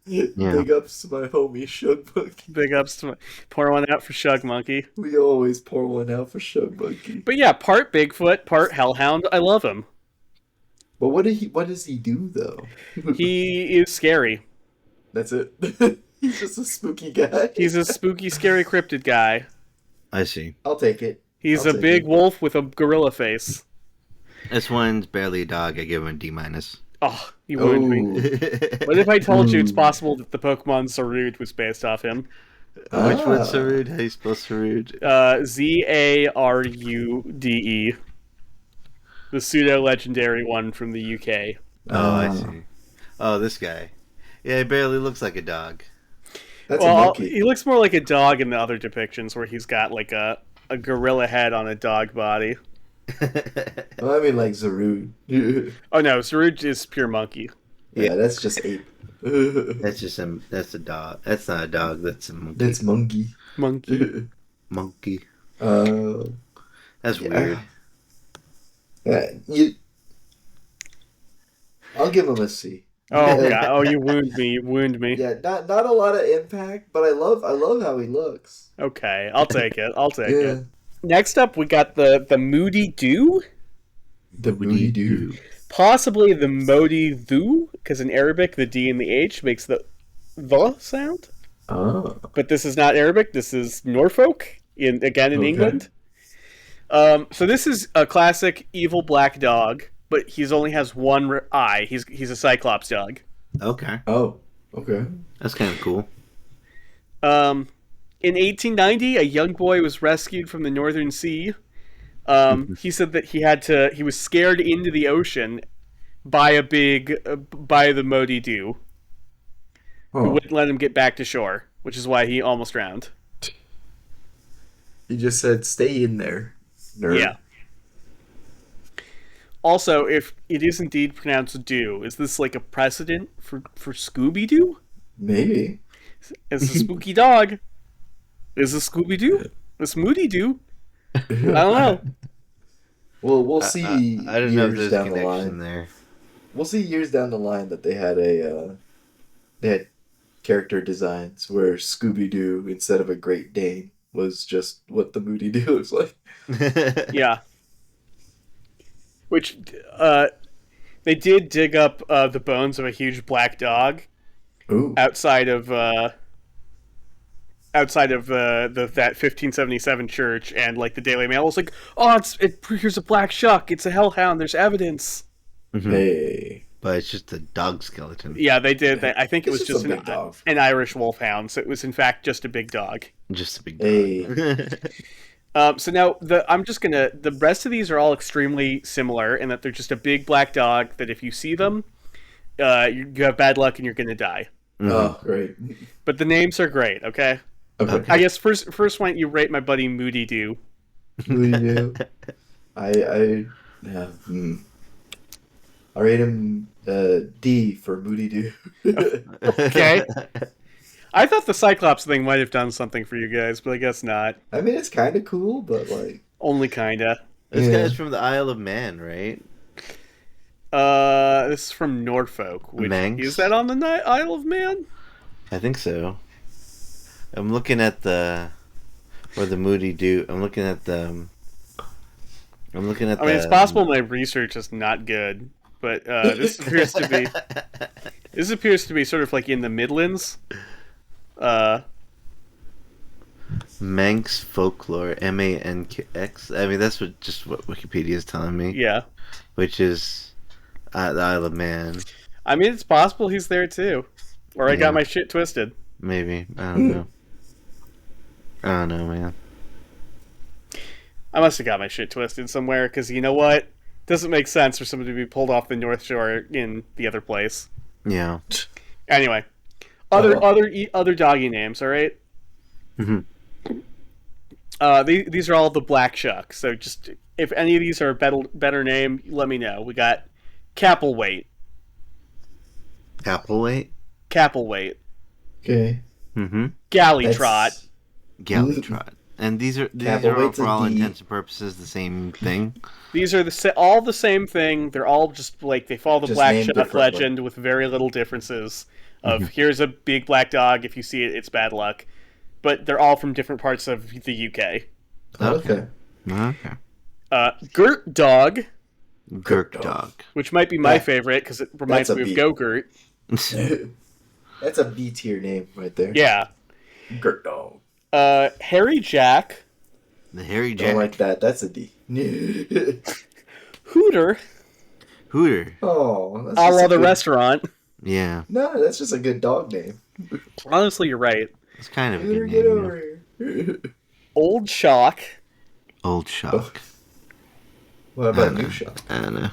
S1: Big ups to my homie Shug Monkey.
S3: Big ups to pour one out for Shug Monkey.
S1: We always pour one out for Shug Monkey.
S3: But yeah, part Bigfoot, part Hellhound. I love him.
S1: But what does he do though?
S3: He is scary.
S1: That's it. He's just a spooky guy.
S3: He's a spooky, scary cryptid guy.
S2: I see.
S1: I'll take it.
S3: He's
S1: I'll
S3: a
S1: take
S3: big
S1: it.
S3: wolf with a gorilla face.
S2: This one's barely a dog. I give him a D minus.
S3: Oh, you ruined me. What if I told you it's possible that the Pokemon Zarude was based off him?
S2: Which one's Sarude? How do you spell Sarude?
S3: Zarude. The pseudo-legendary one from the UK.
S2: Oh, I see. Oh, this guy. Yeah, he barely looks like a dog.
S1: That's a
S3: Well,
S1: monkey.
S3: he looks more like a dog in the other depictions where he's got like a gorilla head on a dog body.
S1: Well, I mean, like Zarude.
S3: Oh no, Zarude is pure monkey.
S1: Yeah, that's just ape.
S2: That's just a. That's a dog. That's not a dog. That's a monkey.
S1: That's monkey.
S3: Monkey.
S2: Monkey.
S1: Uh,
S2: That's
S1: yeah.
S2: weird.
S1: I'll give him a C.
S3: Oh god! Oh, you wound me! You wound me.
S1: Yeah, not a lot of impact, but I love how he looks.
S3: Okay, I'll take it. I'll take
S1: Yeah.
S3: it. Next up, we got the Moody Doo,
S1: The Moody Doo.
S3: possibly the Modi Doo, because in Arabic the D and the H makes the sound.
S1: Oh.
S3: But this is not Arabic. This is Norfolk in
S1: Okay.
S3: England. So this is a classic evil black dog, but he's only has one eye. He's a Cyclops dog.
S2: Okay.
S1: Oh. Okay.
S2: That's kind of cool.
S3: In 1890, a young boy was rescued from the Northern Sea. He said that he was scared into the ocean by the Modi Doo, who
S1: Oh.
S3: wouldn't let him get back to shore, which is why he almost drowned.
S1: He just said, "Stay in there, nerd."
S3: Yeah. Also, if it is indeed pronounced Doo, is this like a precedent for Scooby-Doo?
S1: Maybe.
S3: It's a spooky dog. Is a Scooby Doo? It's Moody Doo. I don't know.
S1: Well, we'll see.
S2: I don't know if
S1: years
S2: there's a
S1: down the
S2: connection
S1: line.
S2: there.
S1: We'll see years down the line that they had character designs where Scooby Doo instead of a Great Dane was just what the Moody Doo looks like.
S3: Yeah. Which, they did dig up the bones of a huge black dog
S1: Ooh.
S3: outside of that 1577 church, and like the Daily Mail was like, "Oh, here's a black shuck. It's a hellhound. There's evidence."
S2: Mhm.
S1: Hey.
S2: But it's just a dog skeleton.
S3: Yeah, they did. I think it was
S1: It's just
S3: just
S1: a big dog.
S3: an Irish wolfhound, so it was in fact just a big dog.
S2: Just a big
S1: Hey.
S2: dog.
S3: So now the rest of these are all extremely similar in that they're just a big black dog that if you see them, you have bad luck and you're gonna die.
S1: Oh, great.
S3: But the names are great. Okay.
S1: Okay.
S3: I guess first why don't you rate my buddy Moody Doo?
S1: Moody Doo. Yeah. I rate him D for Moody Doo.
S3: Okay. I thought the Cyclops thing might have done something for you guys, but I guess not.
S1: I mean, it's kind of cool, but like.
S3: Only kinda.
S2: This
S1: Yeah.
S2: guy's from the Isle of Man, right?
S3: This is from Norfolk. Which,
S2: Manx?
S3: is that on the Isle of Man?
S2: I think so. I'm looking at the Moody Doo. I'm looking at the.
S3: I mean, it's possible my research is not good, but this appears to be sort of like in the Midlands.
S2: Manx folklore, Manx. I mean, that's what Wikipedia is telling me.
S3: Yeah.
S2: Which is the Isle of Man.
S3: I mean, it's possible he's there too, or I
S2: Yeah.
S3: got my shit twisted.
S2: Maybe. I don't know. I don't know, man.
S3: I must have got my shit twisted somewhere because you know what? Doesn't make sense for someone to be pulled off the North Shore in the other place.
S2: Yeah.
S3: Anyway, other doggy names. All right.
S2: Mhm.
S3: These are all the black shucks. So just if any of these are a better name, let me know. We got Capelwaite.
S2: Appleweight.
S3: Capelwaite.
S1: Okay.
S2: Mm-hmm.
S3: Gallytrot.
S1: That's-
S2: Gallytrot. And these are
S1: Cappleweight's
S2: for
S1: a
S2: all
S1: D.
S2: intents and purposes the same thing.
S3: These are all the same thing. They're all just like they follow the
S1: Just
S3: black
S1: named
S3: shuck
S1: differently.
S3: legend with very little differences. Of here's a big black dog. If you see it, it's bad luck. But they're all from different parts of the UK.
S1: Okay.
S2: Okay.
S3: Gert Dog,
S2: Gurk dog.
S3: which might be my
S1: That-
S3: favorite because it reminds
S1: that's
S3: me
S1: a
S3: of
S1: B.
S3: Go-Gurt.
S1: That's a B tier name right there.
S3: Yeah.
S1: Gert dog.
S3: Harry Jack,
S2: The Hairy
S1: Don't
S2: Jack.
S1: like that. That's a D.
S3: Hooter,
S2: Hooter.
S1: Oh, that's
S3: a
S1: just
S3: la
S1: a
S3: the
S1: good-
S3: restaurant.
S2: Yeah.
S1: No, that's just a good dog name.
S3: Honestly, you're right.
S2: It's kind of a
S1: Hooter,
S2: good
S1: get
S2: name.
S1: over here.
S3: Old Shock,
S2: Old Shock.
S1: What about New Shop?
S2: I don't know.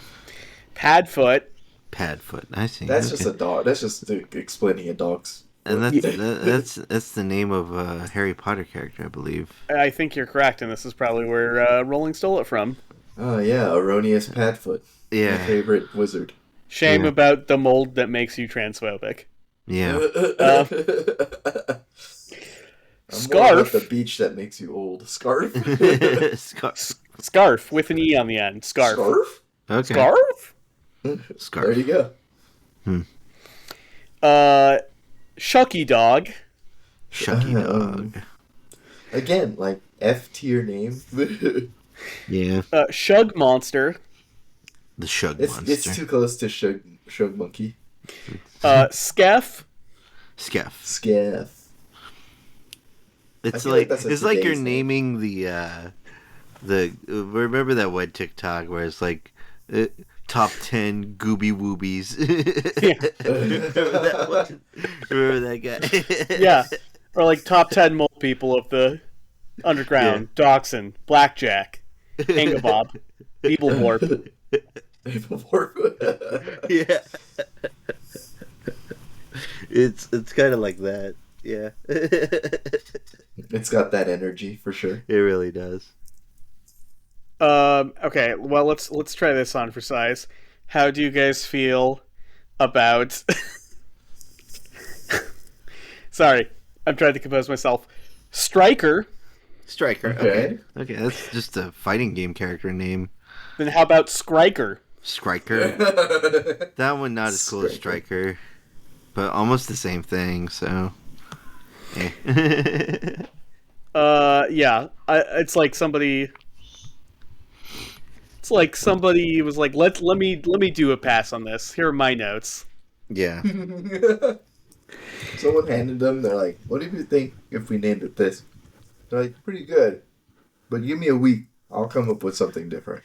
S3: Padfoot,
S2: Padfoot. I see.
S1: That's
S2: Okay.
S1: just a dog. That's just explaining a dog's.
S2: And that's the name of a Harry Potter character, I believe.
S3: I think you're correct, and this is probably where Rowling stole it from.
S1: Oh yeah, Erroneous Padfoot. My
S2: Yeah.
S1: favorite wizard.
S3: Shame
S2: Yeah.
S3: about the mold that makes you transphobic.
S2: Yeah.
S1: I'm more
S3: Scarf.
S1: about the beach that makes you old. Scarf.
S3: Scarf with an E on the end. Scarf.
S1: Scarf.
S2: Okay.
S3: Scarf?
S2: Scarf.
S1: There you go.
S3: Shucky Dog.
S2: Shucky dog.
S1: Again, like F tier name.
S2: Yeah.
S3: Shug Monster.
S2: The Shug
S1: it's
S2: monster.
S1: too close to Shug Monkey.
S3: Skeff.
S2: Skeff.
S1: Scaff.
S2: It's
S1: feel like
S2: like
S1: that's a
S2: it's like you're
S1: today's name.
S2: naming the remember that one TikTok where it's like top 10 gooby woobies. Remember that one? Remember that guy?
S3: Yeah. Or like top 10 mole people of the underground. Dachshund. Blackjack. Engelbob. Beetleborp.
S2: Yeah. It's kind of like that. Yeah.
S1: It's got that energy for sure.
S2: It really does.
S3: Okay, well let's try this on for size. How do you guys feel about Sorry. I'm trying to compose myself. Striker.
S2: Striker.
S1: Okay.
S2: Okay, that's just a fighting game character name.
S3: Then how about Skriker?
S2: Striker. That one not as cool as Striker, but almost the same thing. So,
S3: Yeah. It's like somebody. It's like somebody was like, let me do a pass on this. Here are my notes.
S2: yeah.
S1: Someone handed them. They're like, "What do you think if we named it this?" They're like, "Pretty good, but give me a week. I'll come up with something different."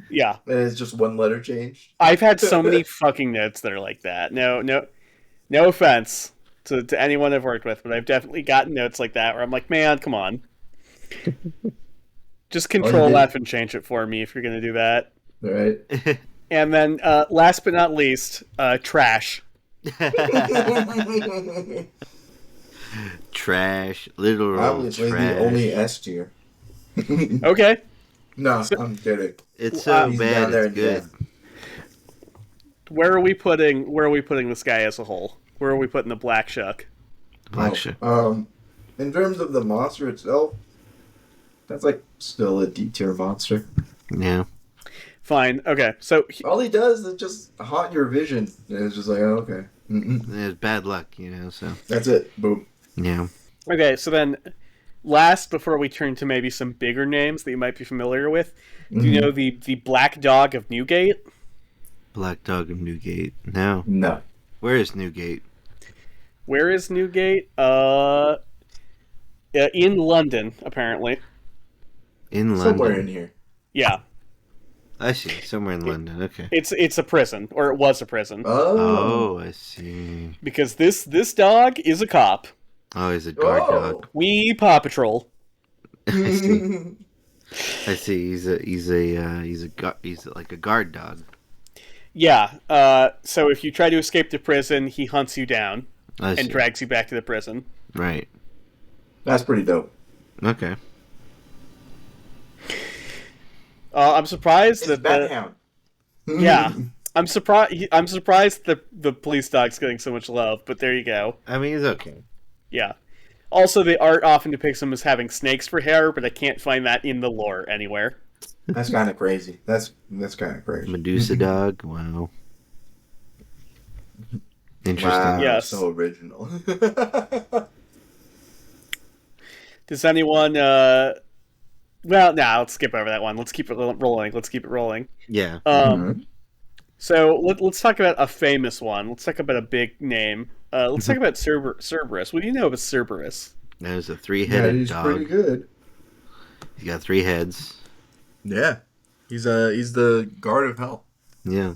S3: Yeah.
S1: And it's just one letter change.
S3: I've had so many fucking notes that are like that. No offense to anyone I've worked with, but I've definitely gotten notes like that where I'm like, man, come on. Just Control F and change it for me if you're going to do that.
S1: All right.
S3: And then, last but not least, trash.
S2: Trash, literal
S1: Obviously,
S2: trash.
S1: the only S tier.
S3: Okay.
S1: No, I'm kidding.
S2: It's so
S1: He's
S2: bad.
S1: down there
S2: It's
S1: in
S2: good.
S1: death.
S3: Where are we putting this guy as a whole? Where are we putting the Black Shuck?
S2: Black shit.
S1: In terms of the monster itself, that's like still a D tier monster.
S2: Yeah.
S3: Fine. Okay. So
S1: All he does is just haunt your vision. And it's just like, oh, okay.
S2: It's bad luck, so.
S1: That's it. Boom.
S2: Yeah.
S3: okay. So then, last before we turn to maybe some bigger names that you might be familiar with, do you know the Black Dog of Newgate?
S2: Black Dog of Newgate. No.
S1: No.
S2: Where is Newgate?
S3: Where is Newgate? In London, apparently.
S2: In London.
S1: Somewhere in here.
S3: Yeah.
S2: I see. Somewhere in London. Okay.
S3: It's a prison, or it was a prison,
S2: Oh, I see.
S3: because this dog is a cop.
S2: Oh, he's a guard dog.
S3: We Paw Patrol.
S2: I see. I see. He's like a guard dog.
S3: Yeah. So if you try to escape the prison, he hunts you down
S2: I see.
S3: and drags you back to the prison.
S2: Right.
S1: That's pretty dope.
S2: Okay.
S3: I'm surprised
S1: It's
S3: that
S1: Bat Hound.
S3: yeah. I'm surprised the police dog's getting so much love, but there you go.
S2: I mean, he's okay.
S3: Yeah. Also, the art often depicts him as having snakes for hair, but I can't find that in the lore anywhere.
S1: That's kind of crazy. That's kind of crazy.
S2: Medusa dog. Wow. Interesting.
S1: Wow,
S3: Yes.
S1: so original.
S3: Does anyone? Well, let's skip over that one. Let's keep it rolling.
S2: Yeah.
S3: So let's talk about a famous one. Let's talk about a big name. Let's talk about Cerberus. What do you know about Cerberus?
S2: There's a
S1: Yeah,
S2: three-headed
S1: he's
S2: dog.
S1: pretty good.
S2: He's got 3 heads.
S1: Yeah, he's the guard of hell.
S2: Yeah.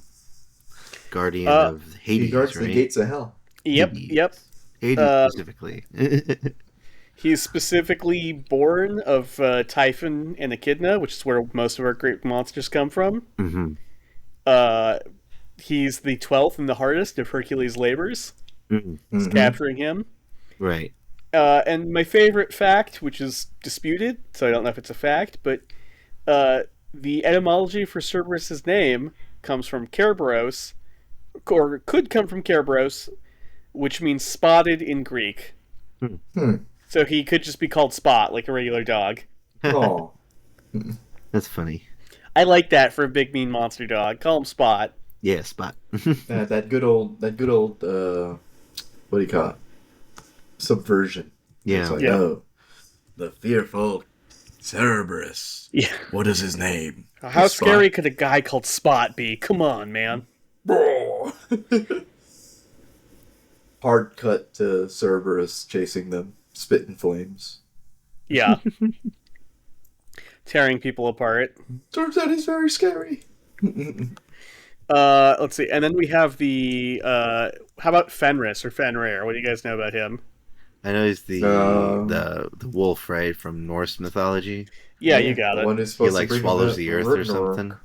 S2: Guardian of Hades,
S1: He guards
S2: right?
S1: the gates of hell.
S3: Yep.
S2: Hades specifically.
S3: He's specifically born of Typhon and Echidna, which is where most of our great monsters come from.
S2: Mm-hmm.
S3: He's the 12th and the hardest of Hercules' labors.
S2: Mm-hmm.
S3: Capturing him.
S2: Right.
S3: And my favorite fact, which is disputed, so I don't know if it's a fact, but the etymology for Cerberus' name comes from Kerberos, or could come from Kerberos, which means spotted in Greek. So he could just be called Spot, like a regular dog.
S1: Oh,
S2: That's funny.
S3: I like that for a big mean monster dog. Call him Spot.
S2: Yeah, Spot.
S1: that good old what do you call it? Subversion.
S2: Yeah.
S1: It's like,
S3: Yeah.
S1: oh, the fearful Cerberus.
S3: Yeah.
S1: What is his name?
S3: How
S1: Spot.
S3: scary could a guy called Spot be? Come on, man.
S1: Bro. Hard cut to Cerberus chasing them, spitting flames.
S3: Yeah. Tearing people apart.
S1: Turns out he's very scary.
S3: Let's see. And then we have the how about Fenris or Fenrir? What do you guys know about him?
S2: I know he's the wolf, right, from Norse mythology.
S3: Yeah, you got
S1: the
S3: it.
S1: one who's
S2: He
S1: supposed
S2: like
S1: to bring
S2: swallows the earth or
S1: Ragnarok.
S2: something.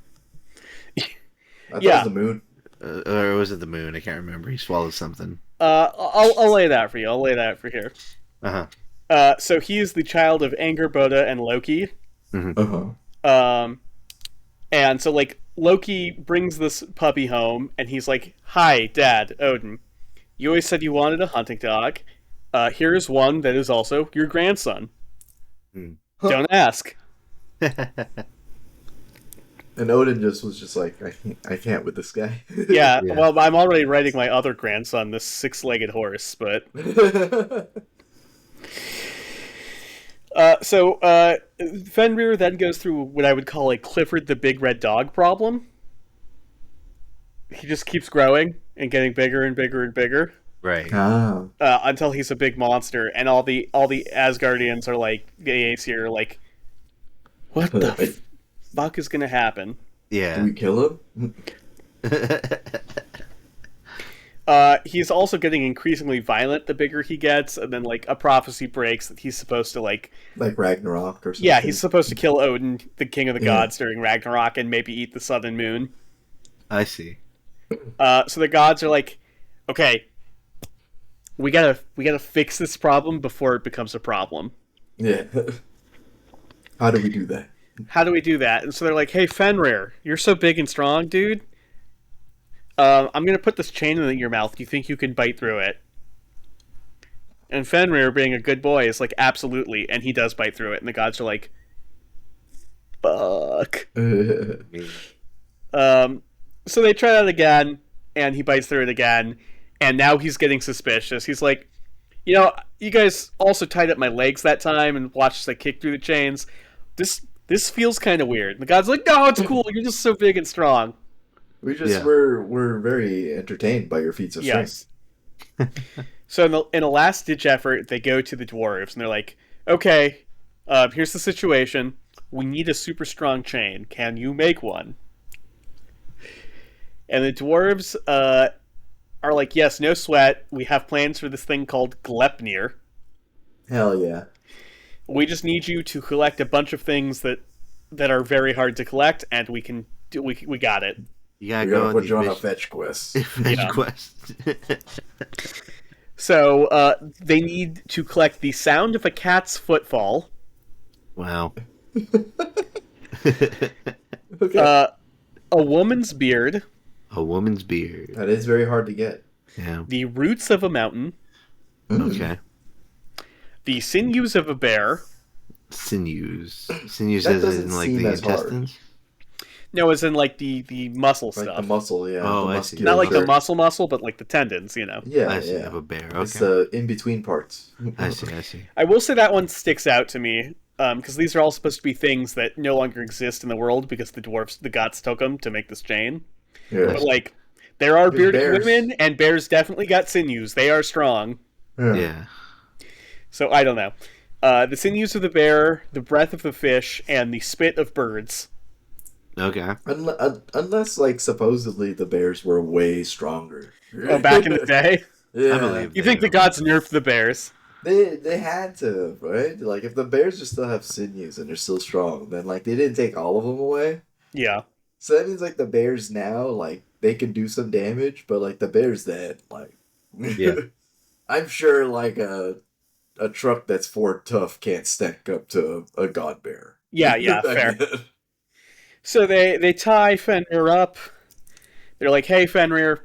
S1: I thought
S3: Yeah.
S1: it was the moon.
S2: Or was it the moon? I can't remember. He swallows something.
S3: I'll lay that for you. I'll lay that for here.
S2: Uh-huh.
S3: So he is the child of Angerboda and Loki.
S1: Uh-huh.
S3: And so like Loki brings this puppy home, and he's like, "Hi, Dad, Odin. You always said you wanted a hunting dog. Here's one that is also your grandson. Don't ask.
S1: And Odin was just like, I can't with this guy.
S3: Yeah,
S2: Yeah.
S3: well, I'm already writing my other grandson, this six-legged horse, but... Fenrir then goes through what I would call a Clifford the Big Red Dog problem. He just keeps growing and getting bigger and bigger and bigger.
S2: Right.
S1: Ah.
S3: Until he's a big monster, and all the Asgardians are like, the Aesir are like, what the fuck is gonna happen?
S2: Yeah.
S1: Do we kill him?
S3: He's also getting increasingly violent the bigger he gets, and then like a prophecy breaks that he's supposed to like
S1: Ragnarok or something.
S3: Yeah, he's supposed to kill Odin, the king of the gods, during Ragnarok, and maybe eat the southern moon.
S2: I see.
S3: So the gods are like, okay, we gotta fix this problem before it becomes a problem.
S1: Yeah. How do we do that?
S3: How do we do that? And so they're like, hey, Fenrir, you're so big and strong, dude. I'm going to put this chain in your mouth. Do you think you can bite through it? And Fenrir, being a good boy, is like, absolutely. And he does bite through it. And the gods are like, fuck. So they try that again, and he bites through it again. And now he's getting suspicious. He's like, you know, you guys also tied up my legs that time and watched us like, kick through the chains. This feels kind of weird. And the god's like, no, it's cool. You're just so big and strong.
S1: We just we're very entertained by your feats of strength.
S3: Yes. So in a last-ditch effort, they go to the dwarves, and they're like, okay, here's the situation. We need a super strong chain. Can you make one? And the dwarves are like, yes, no sweat. We have plans for this thing called Gleipnir.
S1: Hell yeah.
S3: We just need you to collect a bunch of things that are very hard to collect, and we can do. We got it.
S2: You gotta
S1: We're
S2: go
S1: gonna
S2: on
S1: put
S2: these
S1: you on a
S2: missions.
S1: fetch quest.
S2: Fetch quest.
S3: So they need to collect the sound of a cat's footfall.
S2: Wow.
S1: Okay.
S3: A woman's beard.
S2: A woman's beard.
S1: That is very hard to get.
S2: Yeah.
S3: The roots of a mountain.
S2: Okay.
S3: The sinews of a bear.
S2: Sinews. Sinews
S1: That
S2: as
S1: doesn't
S2: in like
S1: seem
S2: the
S1: as hard.
S2: intestines?
S3: No, as in like the muscle
S1: Like
S3: stuff.
S1: the muscle, yeah.
S2: Oh,
S1: the
S2: I see.
S3: Not like the
S1: musculature.
S3: muscle, but like the tendons, you know.
S1: Yeah,
S2: I see.
S1: yeah.
S2: Of a bear.
S1: It's
S2: Okay.
S1: the in-between parts.
S2: I see.
S3: I will say that one sticks out to me, because these are all supposed to be things that no longer exist in the world because the gods took them to make this chain.
S1: Yeah.
S3: But like, there are
S1: There's
S3: bearded
S1: bears.
S3: women, and bears definitely got sinews. They are strong.
S2: Yeah.
S3: So I don't know. The sinews of the bear, the breath of the fish, and the spit of birds.
S2: Okay.
S1: Unless, like, supposedly the bears were way stronger.
S3: Oh, back in the day?
S1: Yeah.
S2: I believe
S3: You think the gods nerfed the bears?
S1: They had to, right? Like, if the bears just still have sinews and they're still strong, then, like, they didn't take all of them away.
S3: Yeah.
S1: So that means, like, the bears now, like, they can do some damage, but, like, the bears then, like...
S2: Yeah.
S1: I'm sure, like, a truck that's Ford tough can't stack up to a god bear.
S3: Yeah, fair. So they tie Fenrir up. They're like, hey, Fenrir,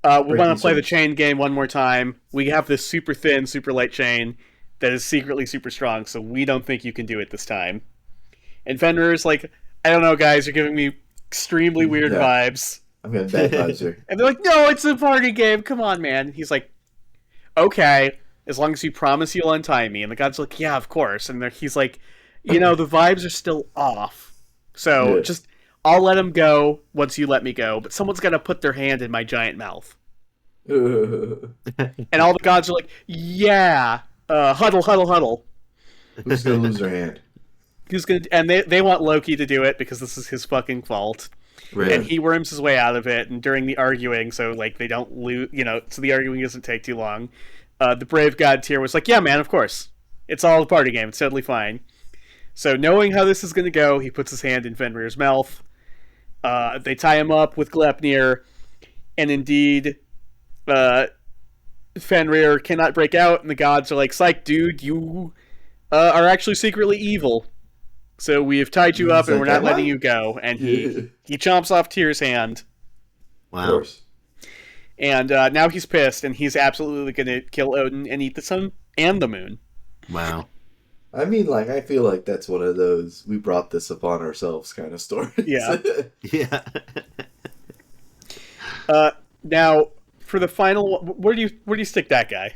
S3: we
S1: Break
S3: want
S1: these
S3: to play the
S1: things.
S3: chain game one more time. We have this super thin, super light chain that is secretly super strong, so we don't think you can do it this time. And Fenrir's like, I don't know, guys, you're giving me extremely weird
S1: Yeah.
S3: vibes.
S1: I'm gonna bad vibes here.
S3: And they're like, no, it's a party game. Come on, man. He's like, okay, as long as you promise you'll untie me. And the god's like, yeah, of course. And he's like, you know, the vibes are still off. So
S1: Yeah.
S3: just, I'll let him go once you let me go. But someone's got to put their hand in my giant mouth.
S1: Who's
S3: And all the gods are like, yeah, huddle, huddle, huddle.
S1: gonna lose their hand?
S3: Who's gonna? And they want Loki to do it because this is his fucking fault.
S2: Right.
S3: And he worms his way out of it. And during the arguing, so like they don't lose, you know, so the arguing doesn't take too long. The brave god tier was like, yeah, man, of course. It's all a party game. It's totally fine. So knowing how this is going to go, he puts his hand in Fenrir's mouth. They tie him up with Gleipnir. And indeed, Fenrir cannot break out. And the gods are like, psych, dude, you are actually secretly evil. So we have tied you up
S1: He's
S3: and
S1: like,
S3: we're not
S1: "Am I?"
S3: letting you go. And he chomps off Tyr's hand.
S1: Of
S2: Wow.
S1: course.
S3: And now he's pissed, and he's absolutely going to kill Odin and eat the sun and the moon.
S2: Wow.
S1: I mean, like, I feel like that's one of those we brought this upon ourselves kind of stories.
S3: Yeah.
S2: Yeah.
S3: Now, for the final, where do you stick that guy?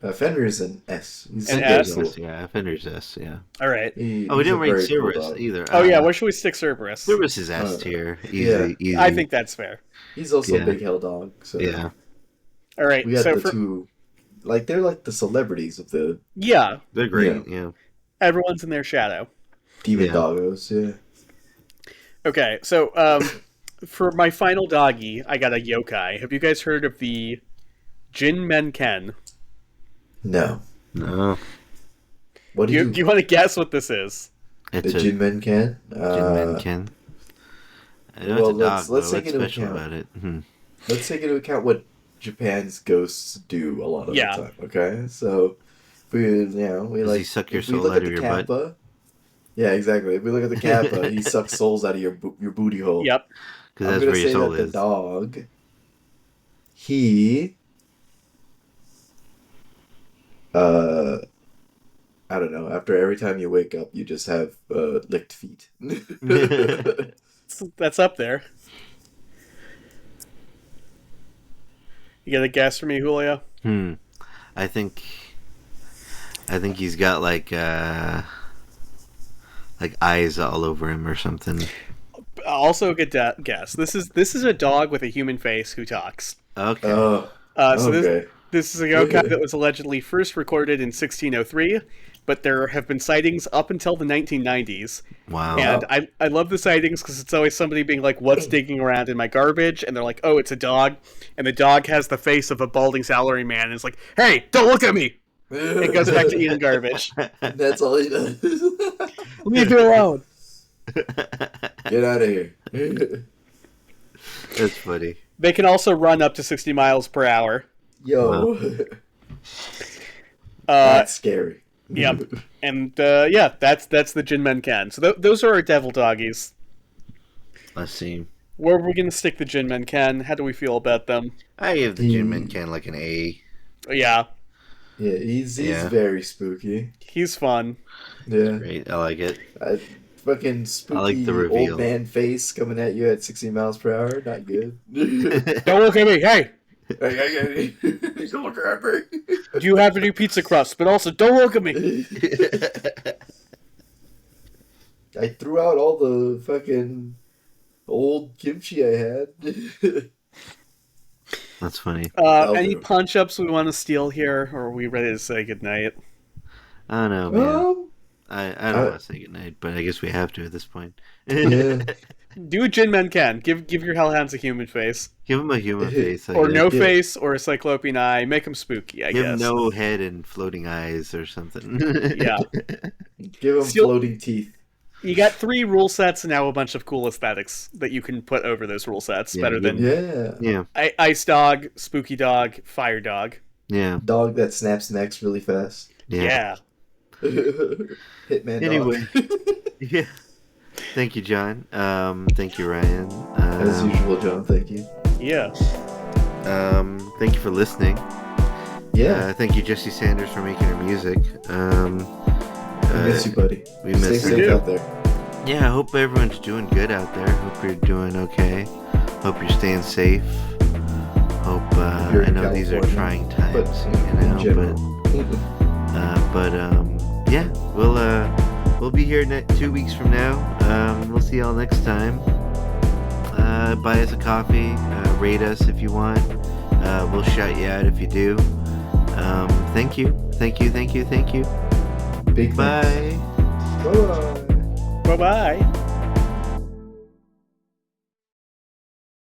S1: Fenrir's an S. He's
S3: An
S1: super
S3: S?
S1: cool.
S2: Yeah, Fenrir's S, yeah.
S3: All right.
S2: We
S1: He's
S2: didn't
S1: a
S2: rate
S1: very cool
S2: Cerberus
S1: dog.
S2: either.
S3: Oh yeah, where should we stick Cerberus?
S2: Cerberus is S tier.
S1: yeah.
S2: Easy.
S3: I think that's fair.
S1: He's also
S2: Yeah.
S1: a big hell dog. So
S2: Yeah.
S3: All right.
S1: we got
S3: So
S1: the two, like they're like the celebrities of the
S3: yeah,
S2: They're great, yeah.
S3: everyone's in their shadow.
S1: demon
S2: Yeah.
S1: doggos. Yeah.
S3: Okay, so for my final doggy, I got a yokai. Have you guys heard of the Jin Men Ken?
S1: No.
S2: No.
S1: What do
S3: Do
S1: you?
S3: you want to guess what this is?
S2: It's
S1: The
S2: a
S1: Jin Men can.
S2: Jin Men Ken. I know
S1: well,
S2: it's a dog,
S1: let's
S2: but
S1: take
S2: what's
S1: into
S2: special
S1: account-
S2: about it? Hmm.
S1: Let's take into account what Japan's ghosts do a lot of
S3: Yeah.
S1: the time. Okay, so we we
S2: Does
S1: like
S2: he suck your
S1: if we
S2: soul
S1: look
S2: out
S1: at
S2: of
S1: the
S2: your butt?
S1: Kappa. Yeah, exactly. If we look at the Kappa, he sucks souls out of your booty hole.
S3: Yep.
S2: Because
S1: I'm
S2: that's
S1: gonna
S2: where your
S1: say
S2: soul
S1: that
S2: is.
S1: the dog, he, I don't know. After every time you wake up, you just have licked feet.
S3: That's up there. You got a guess for me, Julio?
S2: I think he's got like eyes all over him or something.
S3: Also a good guess. This is a dog with a human face who talks.
S2: Okay.
S1: Oh,
S3: So
S1: okay.
S3: this is a yokai that was allegedly first recorded in 1603, but there have been sightings up until the 1990s.
S2: Wow.
S3: And I love the sightings because it's always somebody being like, what's digging around in my garbage? And they're like, oh, it's a dog. And the dog has the face of a balding salaryman and it's like, hey, don't look at me! It goes back to eating garbage.
S1: That's all he does.
S3: Leave me alone!
S1: Get out of here.
S2: That's funny.
S3: They can also run up to 60 miles per hour.
S1: Yo.
S2: Wow.
S1: That's scary.
S3: Yep. And yeah, that's the Jin Men Ken. So those are our devil doggies.
S2: Let's see.
S3: Where are we going to stick the Jin Men Ken? How do we feel about them?
S2: I give the Jin Men Ken like an A.
S3: Yeah,
S1: Yeah, he's
S2: Yeah.
S1: very spooky.
S3: he's fun.
S1: Yeah.
S2: Great. I like it.
S1: Fucking spooky
S2: I like the reveal.
S1: old man face coming at you at 60 miles per hour. Not good.
S3: Don't look at me. Hey,
S1: Don't look at me.
S3: do you have any pizza crust? But also, don't look at me.
S1: I threw out all the fucking old kimchi I had.
S2: That's funny.
S3: Any punch ups we want to steal here, or are we ready to say goodnight?
S2: I don't know, man.
S1: Um,
S2: I don't want to say goodnight, but I guess we have to at this point.
S1: yeah.
S3: Do a Jin Men Ken. Give your hellhounds a human face,
S2: Give him a human face. I
S3: or
S2: guess.
S3: no
S1: Yeah.
S3: face, or a cyclopean eye. Make them spooky. I
S2: Give
S3: guess.
S2: him no head and floating eyes or something.
S3: Yeah.
S1: Give him
S3: Still-
S1: floating teeth.
S3: You got 3 rule sets and now a bunch of cool aesthetics that you can put over those rule sets.
S2: Yeah,
S3: Better than
S1: Yeah.
S2: Yeah.
S3: Ice Dog, Spooky Dog, Fire Dog.
S2: Yeah.
S1: Dog that snaps necks really fast.
S3: Yeah.
S1: Hitman
S2: Anyway.
S1: dog.
S2: Yeah. Thank you, John. Thank you, Ryan.
S1: As usual, John. Thank you.
S3: Yeah.
S2: Thank you for listening.
S1: Yeah.
S2: Thank you, Jesse Sanders, for making our music.
S1: I miss you, buddy.
S2: We
S1: Stay
S2: miss
S1: safe
S2: you.
S1: out there.
S2: Yeah, I hope everyone's doing good out there. Hope you're doing okay. Hope you're staying safe. Hope
S1: You're
S2: I
S1: in
S2: know these are
S1: California,
S2: trying times,
S1: but in general.
S2: yeah, we'll be here 2 weeks from now. We'll see y'all next time. Buy us a coffee. Rate us if you want. We'll shout you out if you do. Thank you.
S1: Big
S2: Bye.
S1: thanks. Bye.
S3: Bye-bye.